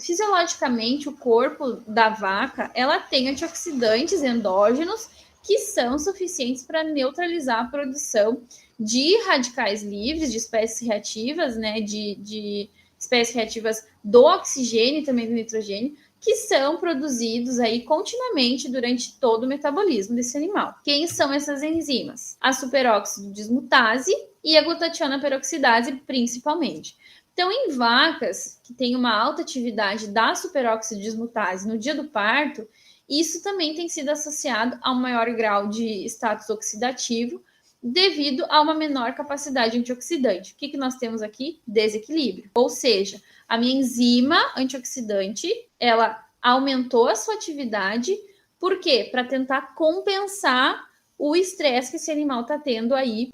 fisiologicamente, o corpo da vaca, ela tem antioxidantes endógenos que são suficientes para neutralizar a produção de radicais livres, de espécies reativas, né, de espécies reativas do oxigênio e também do nitrogênio, que são produzidos aí continuamente durante todo o metabolismo desse animal. Quem são essas enzimas? A superóxido dismutase e a glutationa peroxidase, principalmente. Então, em vacas que têm uma alta atividade da superóxido dismutase no dia do parto, Isso também tem sido associado a um maior grau de status oxidativo devido a uma menor capacidade antioxidante. O que nós temos aqui? Desequilíbrio. Ou seja, a minha enzima antioxidante, ela aumentou a sua atividade. Por quê? Para tentar compensar o estresse que esse animal está tendo aí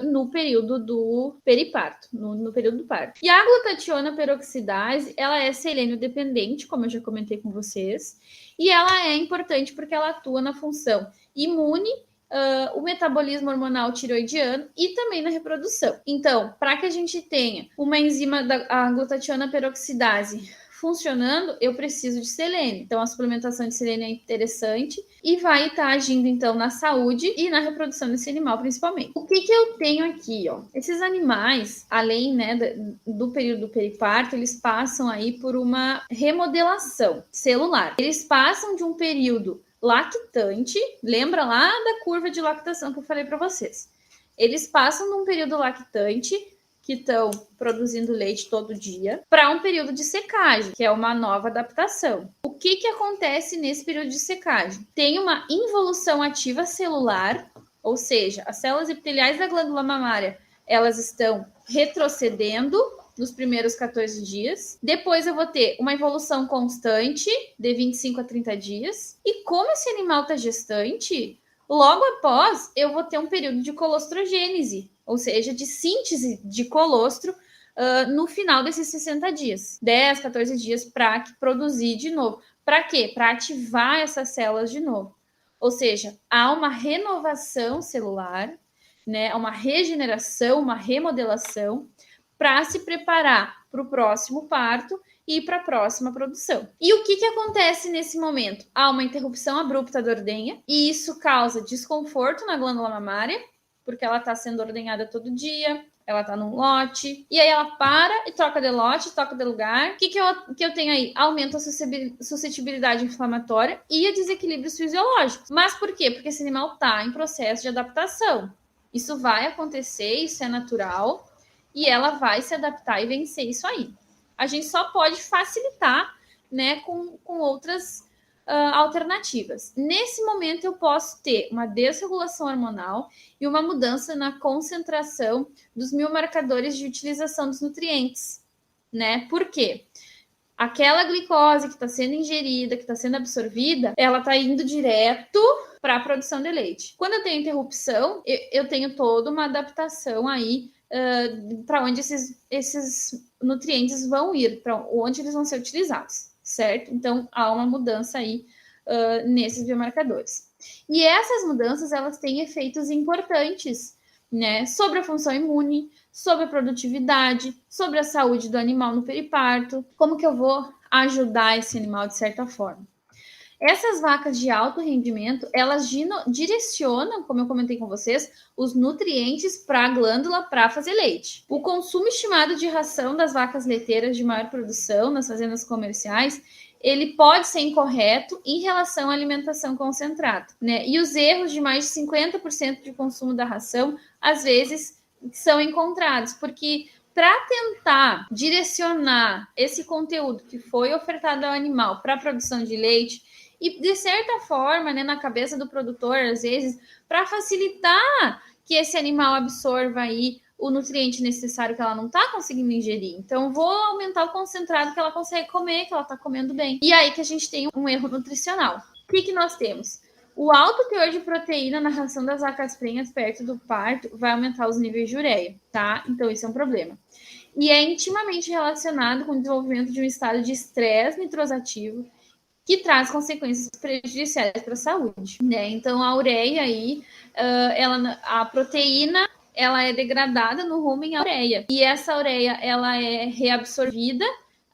no período do periparto, no período do parto. E a glutationa peroxidase, ela é selênio dependente, como eu já comentei com vocês, e ela é importante porque ela atua na função imune, o metabolismo hormonal tiroidiano e também na reprodução. Então, para que a gente tenha uma enzima da glutationa peroxidase funcionando, eu preciso de selênio. Então, a suplementação de selênio é interessante e vai estar agindo, então, na saúde e na reprodução desse animal, principalmente. O que eu tenho aqui, ó? Esses animais, além, né, do período do periparto, eles passam aí por uma remodelação celular. Eles passam de um período lactante, lembra lá da curva de lactação que eu falei para vocês. Eles passam num período lactante, que estão produzindo leite todo dia, para um período de secagem, que é uma nova adaptação. O que acontece nesse período de secagem? Tem uma involução ativa celular, ou seja, as células epiteliais da glândula mamária, elas estão retrocedendo nos primeiros 14 dias. Depois eu vou ter uma evolução constante de 25 a 30 dias. E como esse animal está gestante, logo após eu vou ter um período de colostrogênese, ou seja, de síntese de colostro no final desses 60 dias, 10, 14 dias para produzir de novo. Para quê? Para ativar essas células de novo. Ou seja, há uma renovação celular, né? Uma regeneração, uma remodelação para se preparar para o próximo parto e para a próxima produção. E o que acontece nesse momento? Há uma interrupção abrupta da ordenha e isso causa desconforto na glândula mamária, porque ela está sendo ordenhada todo dia, ela está num lote, e aí ela para e troca de lote, troca de lugar. O que eu tenho aí? Aumenta a suscetibilidade inflamatória e desequilíbrios fisiológicos. Mas por quê? Porque esse animal está em processo de adaptação. Isso vai acontecer, isso é natural, e ela vai se adaptar e vencer isso aí. A gente só pode facilitar, né, com outras alternativas. Nesse momento, eu posso ter uma desregulação hormonal e uma mudança na concentração dos biomarcadores de utilização dos nutrientes, né? Por quê? Aquela glicose que está sendo ingerida, que está sendo absorvida, ela está indo direto para a produção de leite. Quando eu tenho interrupção, eu tenho toda uma adaptação aí para onde esses nutrientes vão ir, para onde eles vão ser utilizados, certo? Então, há uma mudança aí nesses biomarcadores. E essas mudanças, elas têm efeitos importantes, né? Sobre a função imune, sobre a produtividade, sobre a saúde do animal no periparto. Como que eu vou ajudar esse animal de certa forma? Essas vacas de alto rendimento, elas direcionam, como eu comentei com vocês, os nutrientes para a glândula para fazer leite. O consumo estimado de ração das vacas leiteiras de maior produção nas fazendas comerciais, ele pode ser incorreto em relação à alimentação concentrada, né? E os erros de mais de 50% de consumo da ração, às vezes, são encontrados, porque para tentar direcionar esse conteúdo que foi ofertado ao animal para a produção de leite, e, de certa forma, né, na cabeça do produtor, às vezes, para facilitar que esse animal absorva aí o nutriente necessário que ela não está conseguindo ingerir. Então, vou aumentar o concentrado que ela consegue comer, que ela está comendo bem. E aí que a gente tem um erro nutricional. O que nós temos? O alto teor de proteína na ração das vacas prenhas perto do parto vai aumentar os níveis de ureia, tá? Então, isso é um problema. E é intimamente relacionado com o desenvolvimento de um estado de estresse nitrosativo, que traz consequências prejudiciais para a saúde, né? Então, a ureia aí, a proteína, ela é degradada no rumen à ureia. E essa ureia, ela é reabsorvida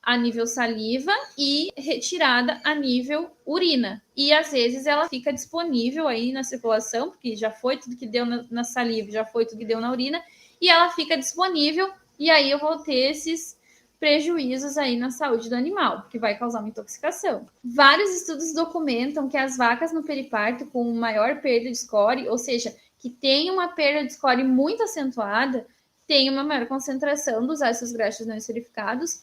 a nível saliva e retirada a nível urina. E, às vezes, ela fica disponível aí na circulação, porque já foi tudo que deu na saliva, já foi tudo que deu na urina, e ela fica disponível, e aí eu vou ter esses prejuízos aí na saúde do animal, que vai causar uma intoxicação. Vários estudos documentam que as vacas no periparto com maior perda de score, ou seja, que tem uma perda de score muito acentuada, tem uma maior concentração dos ácidos graxos não esferificados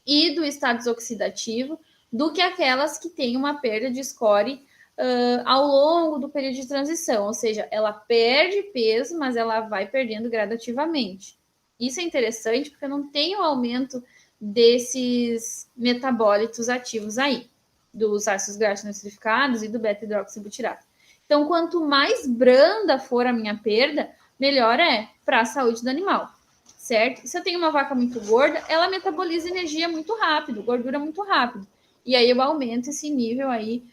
e do status oxidativo do que aquelas que têm uma perda de score ao longo do período de transição, ou seja, ela perde peso, mas ela vai perdendo gradativamente. Isso é interessante porque não tem o aumento desses metabólitos ativos aí, dos ácidos graxos não esterificados e do beta-hidroxibutirato. Então, quanto mais branda for a minha perda, melhor é para a saúde do animal, certo? Se eu tenho uma vaca muito gorda, ela metaboliza energia muito rápido, gordura muito rápido. E aí eu aumento esse nível aí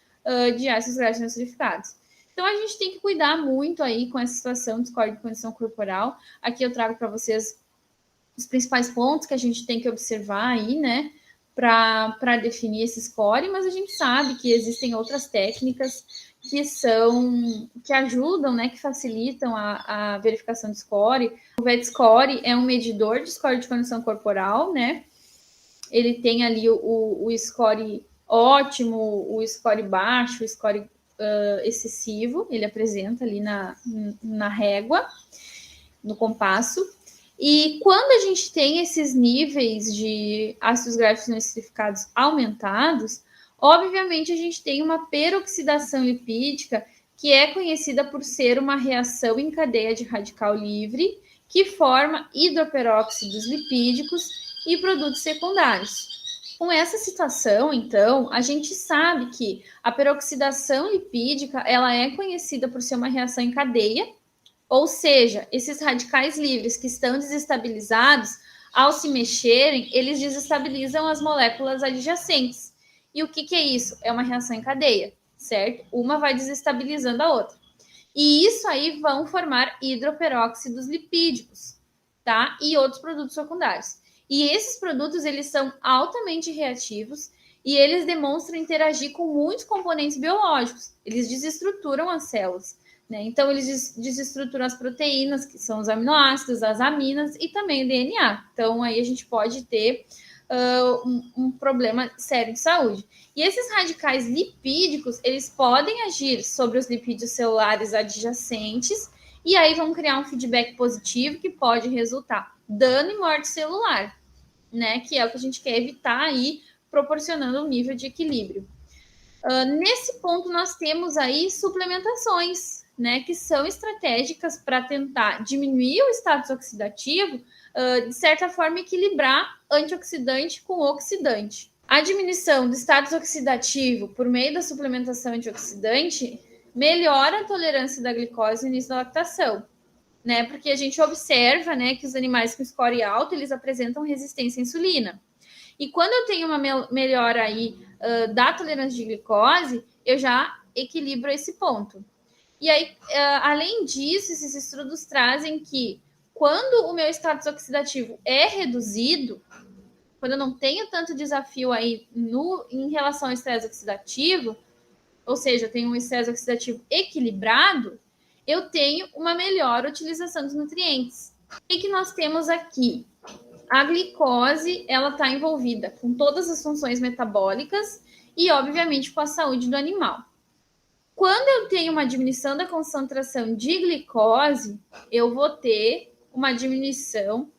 de ácidos graxos não esterificados. Então, a gente tem que cuidar muito aí com essa situação de score de condição corporal. Aqui eu trago para vocês os principais pontos que a gente tem que observar aí, né, para definir esse score, mas a gente sabe que existem outras técnicas que ajudam, né, que facilitam a verificação de score. O VET-score é um medidor de score de condição corporal, né? Ele tem ali o score ótimo, o score baixo, o score excessivo, ele apresenta ali na régua, no compasso. E quando a gente tem esses níveis de ácidos graxos não esterificados aumentados, obviamente a gente tem uma peroxidação lipídica, que é conhecida por ser uma reação em cadeia de radical livre, que forma hidroperóxidos lipídicos e produtos secundários. Com essa situação, então, a gente sabe que a peroxidação lipídica ela é conhecida por ser uma reação em cadeia, ou seja, esses radicais livres que estão desestabilizados, ao se mexerem, eles desestabilizam as moléculas adjacentes. E o que é isso? É uma reação em cadeia, certo? Uma vai desestabilizando a outra. E isso aí vão formar hidroperóxidos lipídicos, tá? E outros produtos secundários. E esses produtos, eles são altamente reativos e eles demonstram interagir com muitos componentes biológicos. Eles desestruturam as células. Né? Então, eles desestruturam as proteínas, que são os aminoácidos, as aminas e também o DNA. Então, aí a gente pode ter um problema sério de saúde. E esses radicais lipídicos, eles podem agir sobre os lipídios celulares adjacentes e aí vão criar um feedback positivo que pode resultar dano e morte celular, né? Que é o que a gente quer evitar aí, proporcionando um nível de equilíbrio. Nesse ponto, nós temos aí suplementações, né, que são estratégicas para tentar diminuir o status oxidativo, de certa forma equilibrar antioxidante com oxidante. A diminuição do status oxidativo por meio da suplementação antioxidante melhora a tolerância da glicose no início da lactação, né, porque a gente observa, né, que os animais com score alto, eles apresentam resistência à insulina. E quando eu tenho uma melhora aí da tolerância de glicose, eu já equilibro esse ponto. E aí, além disso, esses estudos trazem que quando o meu status oxidativo é reduzido, quando eu não tenho tanto desafio aí em relação ao estresse oxidativo, ou seja, eu tenho um estresse oxidativo equilibrado, eu tenho uma melhor utilização dos nutrientes. O que nós temos aqui? A glicose, ela está envolvida com todas as funções metabólicas e, obviamente, com a saúde do animal. Quando eu tenho uma diminuição da concentração de glicose, eu vou ter uma diminuição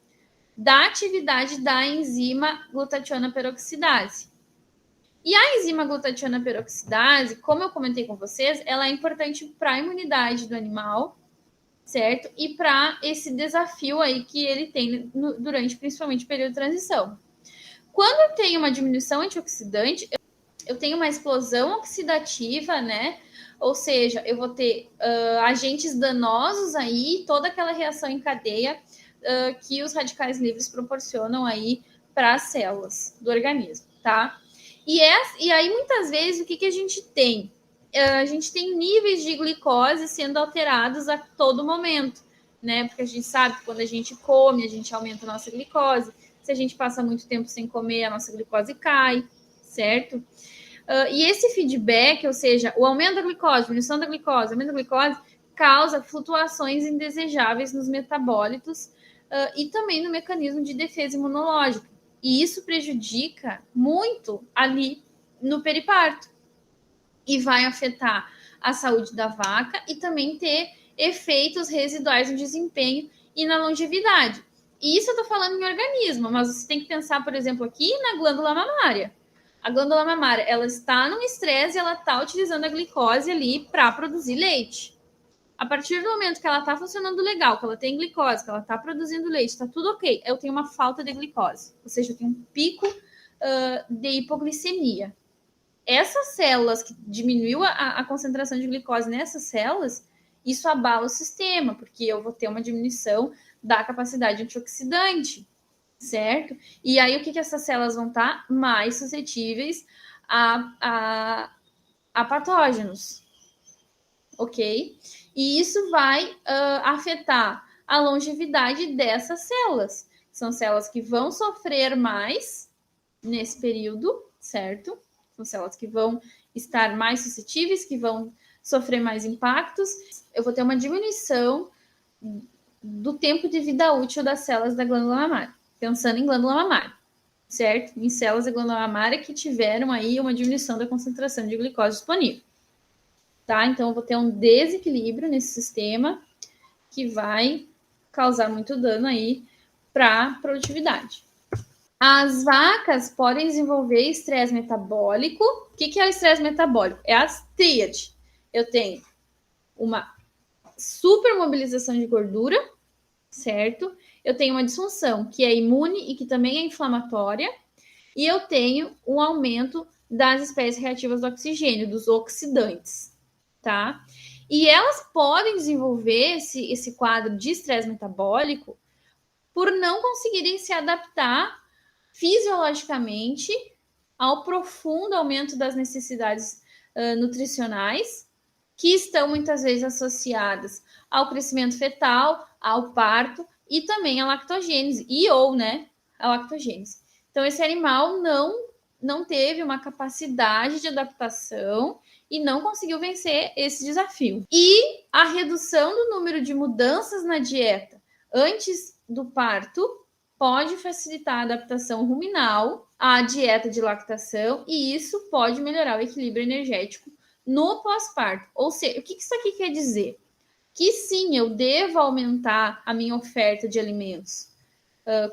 da atividade da enzima glutationa peroxidase. E a enzima glutationa peroxidase, como eu comentei com vocês, ela é importante para a imunidade do animal, certo? E para esse desafio aí que ele tem durante principalmente o período de transição. Quando eu tenho uma diminuição antioxidante, eu tenho uma explosão oxidativa, né? Ou seja, eu vou ter agentes danosos aí, toda aquela reação em cadeia que os radicais livres proporcionam aí para as células do organismo, tá? E aí, muitas vezes, o que a gente tem? A gente tem níveis de glicose sendo alterados a todo momento, né? Porque a gente sabe que quando a gente come, a gente aumenta a nossa glicose. Se a gente passa muito tempo sem comer, a nossa glicose cai, certo? E esse feedback, ou seja, o aumento da glicose, diminuição da glicose, aumento da glicose, causa flutuações indesejáveis nos metabólitos e também no mecanismo de defesa imunológica. E isso prejudica muito ali no periparto. E vai afetar a saúde da vaca e também ter efeitos residuais no desempenho e na longevidade. E isso eu estou falando em organismo, mas você tem que pensar, por exemplo, aqui na glândula mamária. A glândula mamária, ela está no estresse e ela está utilizando a glicose ali para produzir leite. A partir do momento que ela está funcionando legal, que ela tem glicose, que ela está produzindo leite, está tudo ok, eu tenho uma falta de glicose, ou seja, eu tenho um pico de hipoglicemia. Essas células que diminuiu a concentração de glicose nessas células, isso abala o sistema, porque eu vou ter uma diminuição da capacidade antioxidante, certo? E aí o que essas células vão estar? Mais suscetíveis a patógenos, ok? E isso vai afetar a longevidade dessas células. São células que vão sofrer mais nesse período, certo? São células que vão estar mais suscetíveis, que vão sofrer mais impactos. Eu vou ter uma diminuição do tempo de vida útil das células da glândula mamária, pensando em glândula mamária, certo? Em células da glândula mamária que tiveram aí uma diminuição da concentração de glicose disponível. Tá? Então, eu vou ter um desequilíbrio nesse sistema que vai causar muito dano aí para a produtividade. As vacas podem desenvolver estresse metabólico. O que é o estresse metabólico? É a tríade. Eu tenho uma supermobilização de gordura, certo? Eu tenho uma disfunção que é imune e que também é inflamatória. E eu tenho um aumento das espécies reativas do oxigênio, dos oxidantes, tá? E elas podem desenvolver esse quadro de estresse metabólico por não conseguirem se adaptar fisiologicamente ao profundo aumento das necessidades nutricionais, que estão muitas vezes associadas ao crescimento fetal, ao parto e também à lactogênese, a lactogênese. Então, esse animal não teve uma capacidade de adaptação e não conseguiu vencer esse desafio. E a redução do número de mudanças na dieta antes do parto pode facilitar a adaptação ruminal à dieta de lactação e isso pode melhorar o equilíbrio energético no pós-parto. Ou seja, o que isso aqui quer dizer? Que sim, eu devo aumentar a minha oferta de alimentos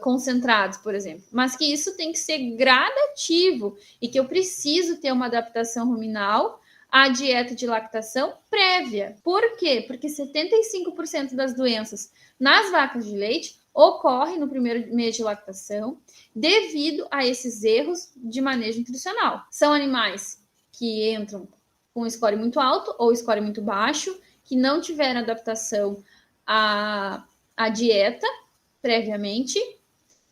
concentrados, por exemplo, mas que isso tem que ser gradativo e que eu preciso ter uma adaptação ruminal à dieta de lactação prévia. Por quê? Porque 75% das doenças nas vacas de leite ocorre no primeiro mês de lactação devido a esses erros de manejo nutricional. São animais que entram com score muito alto ou score muito baixo, que não tiveram adaptação à dieta previamente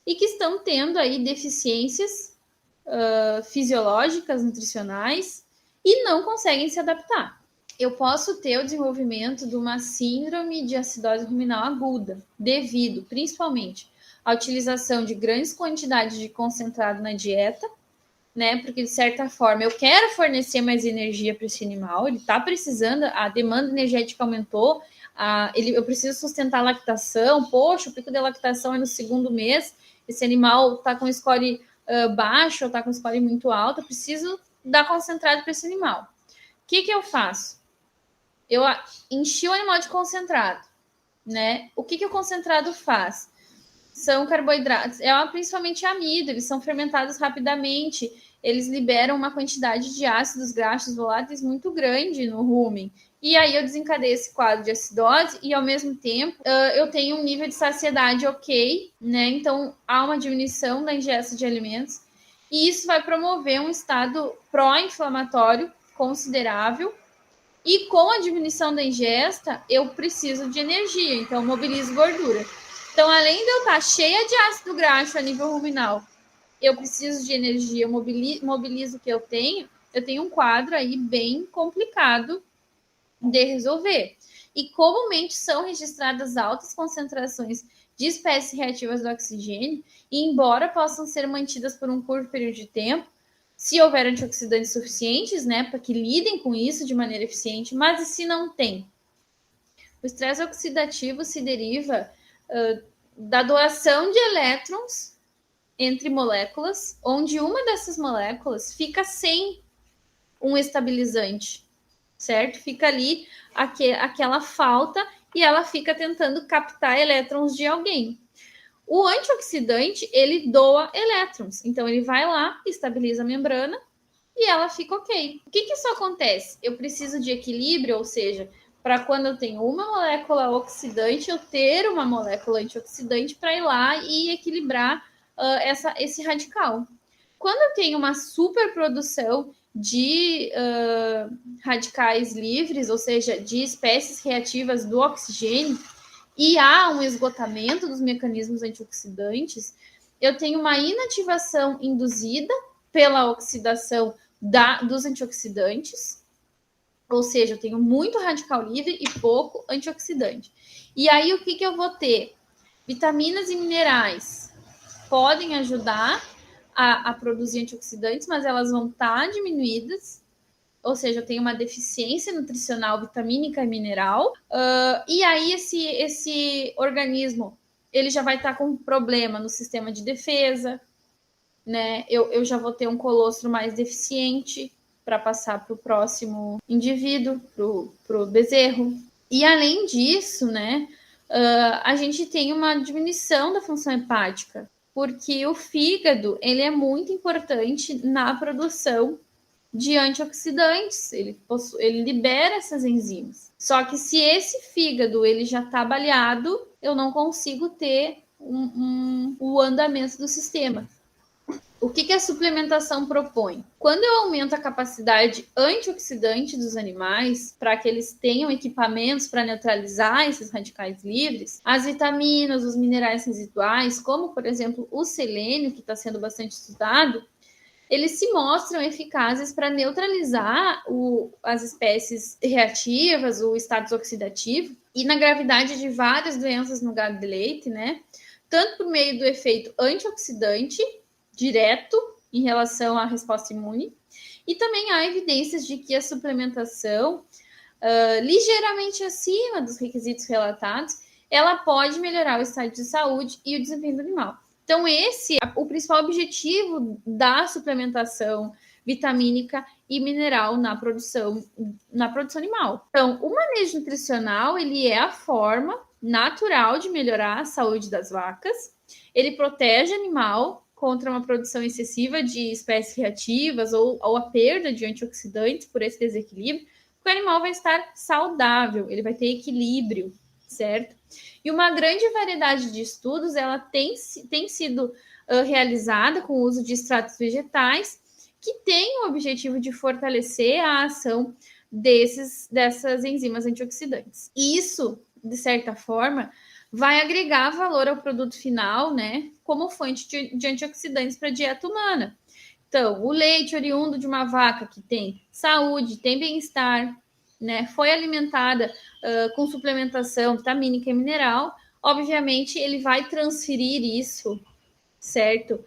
e que estão tendo aí deficiências fisiológicas, nutricionais e não conseguem se adaptar. Eu posso ter o desenvolvimento de uma síndrome de acidose ruminal aguda, devido principalmente à utilização de grandes quantidades de concentrado na dieta, né? Porque de certa forma eu quero fornecer mais energia para esse animal, ele está precisando, a demanda energética aumentou, eu preciso sustentar a lactação, poxa, o pico de lactação é no segundo mês, esse animal está com score baixo ou está com score muito alto, eu preciso dar concentrado para esse animal. O que eu faço? Eu enchi o animal de concentrado, né? O que o concentrado faz? São carboidratos, principalmente amido, eles são fermentados rapidamente, eles liberam uma quantidade de ácidos graxos voláteis muito grande no rumen. E aí eu desencadeio esse quadro de acidose e, ao mesmo tempo, eu tenho um nível de saciedade ok, né? Então, há uma diminuição da ingesta de alimentos e isso vai promover um estado pró-inflamatório considerável. E com a diminuição da ingesta, eu preciso de energia, então eu mobilizo gordura. Então, além de eu estar cheia de ácido graxo a nível ruminal, eu preciso de energia, eu mobilizo o que eu tenho um quadro aí bem complicado de resolver. E comumente são registradas altas concentrações de espécies reativas do oxigênio, e embora possam ser mantidas por um curto período de tempo, se houver antioxidantes suficientes, né, para que lidem com isso de maneira eficiente, mas e se não tem? O estresse oxidativo se deriva da doação de elétrons entre moléculas, onde uma dessas moléculas fica sem um estabilizante, certo? Fica ali aquela falta e ela fica tentando captar elétrons de alguém. O antioxidante, ele doa elétrons, então ele vai lá, estabiliza a membrana e ela fica ok. O que isso acontece? Eu preciso de equilíbrio, ou seja, para quando eu tenho uma molécula oxidante, eu ter uma molécula antioxidante para ir lá e equilibrar esse radical. Quando eu tenho uma superprodução de radicais livres, ou seja, de espécies reativas do oxigênio, e há um esgotamento dos mecanismos antioxidantes, eu tenho uma inativação induzida pela oxidação dos antioxidantes, ou seja, eu tenho muito radical livre e pouco antioxidante. E aí, o que eu vou ter? Vitaminas e minerais podem ajudar a produzir antioxidantes, mas elas vão estar diminuídas, ou seja, eu tenho uma deficiência nutricional vitamínica e mineral, e aí esse organismo ele já vai estar com um problema no sistema de defesa, né? Eu já vou ter um colostro mais deficiente para passar para o próximo indivíduo, para o bezerro. E além disso, né, a gente tem uma diminuição da função hepática, porque o fígado ele é muito importante na produção de antioxidantes, ele libera essas enzimas. Só que se esse fígado ele já está baleado, eu não consigo ter o andamento do sistema. O que a suplementação propõe? Quando eu aumento a capacidade antioxidante dos animais, para que eles tenham equipamentos para neutralizar esses radicais livres, as vitaminas, os minerais residuais, como por exemplo o selênio, que está sendo bastante estudado, eles se mostram eficazes para neutralizar as espécies reativas, o status oxidativo, e na gravidade de várias doenças no gado de leite, né? Tanto por meio do efeito antioxidante direto em relação à resposta imune, e também há evidências de que a suplementação, ligeiramente acima dos requisitos relatados, ela pode melhorar o estado de saúde e o desempenho do animal. Então, esse é o principal objetivo da suplementação vitamínica e mineral na produção animal. Então, o manejo nutricional, ele é a forma natural de melhorar a saúde das vacas. Ele protege o animal contra uma produção excessiva de espécies reativas ou a perda de antioxidantes por esse desequilíbrio, porque o animal vai estar saudável, ele vai ter equilíbrio, certo? E uma grande variedade de estudos ela tem sido realizada com o uso de extratos vegetais que tem o objetivo de fortalecer a ação dessas enzimas antioxidantes. Isso, de certa forma, vai agregar valor ao produto final, né, como fonte de antioxidantes para a dieta humana. Então, o leite oriundo de uma vaca que tem saúde, tem bem-estar, né, foi alimentada com suplementação vitamínica e mineral, obviamente ele vai transferir isso, certo,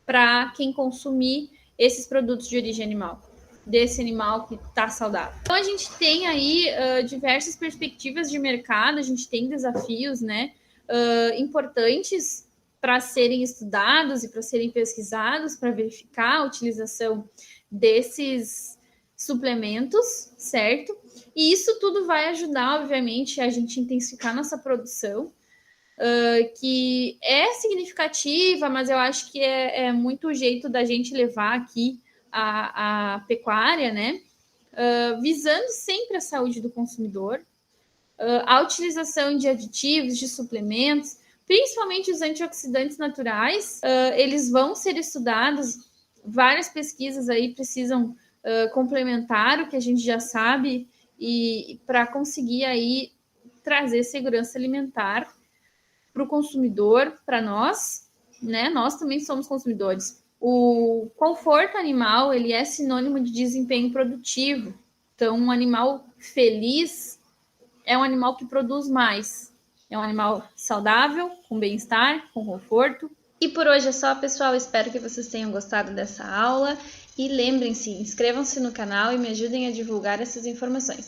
para quem consumir esses produtos de origem animal, desse animal que está saudável. Então a gente tem aí diversas perspectivas de mercado, a gente tem desafios, né, importantes para serem estudados e para serem pesquisados para verificar a utilização desses suplementos, certo? E isso tudo vai ajudar, obviamente, a gente intensificar nossa produção, que é significativa, mas eu acho que é muito o jeito da gente levar aqui a pecuária, né? Visando sempre a saúde do consumidor, a utilização de aditivos, de suplementos, principalmente os antioxidantes naturais, eles vão ser estudados, várias pesquisas aí precisam complementar o que a gente já sabe e para conseguir aí trazer segurança alimentar para o consumidor, para nós, né? Nós também somos consumidores. O conforto animal, ele é sinônimo de desempenho produtivo. Então, um animal feliz é um animal que produz mais. É um animal saudável, com bem-estar, com conforto. E por hoje é só, pessoal. Espero que vocês tenham gostado dessa aula. E lembrem-se, inscrevam-se no canal e me ajudem a divulgar essas informações.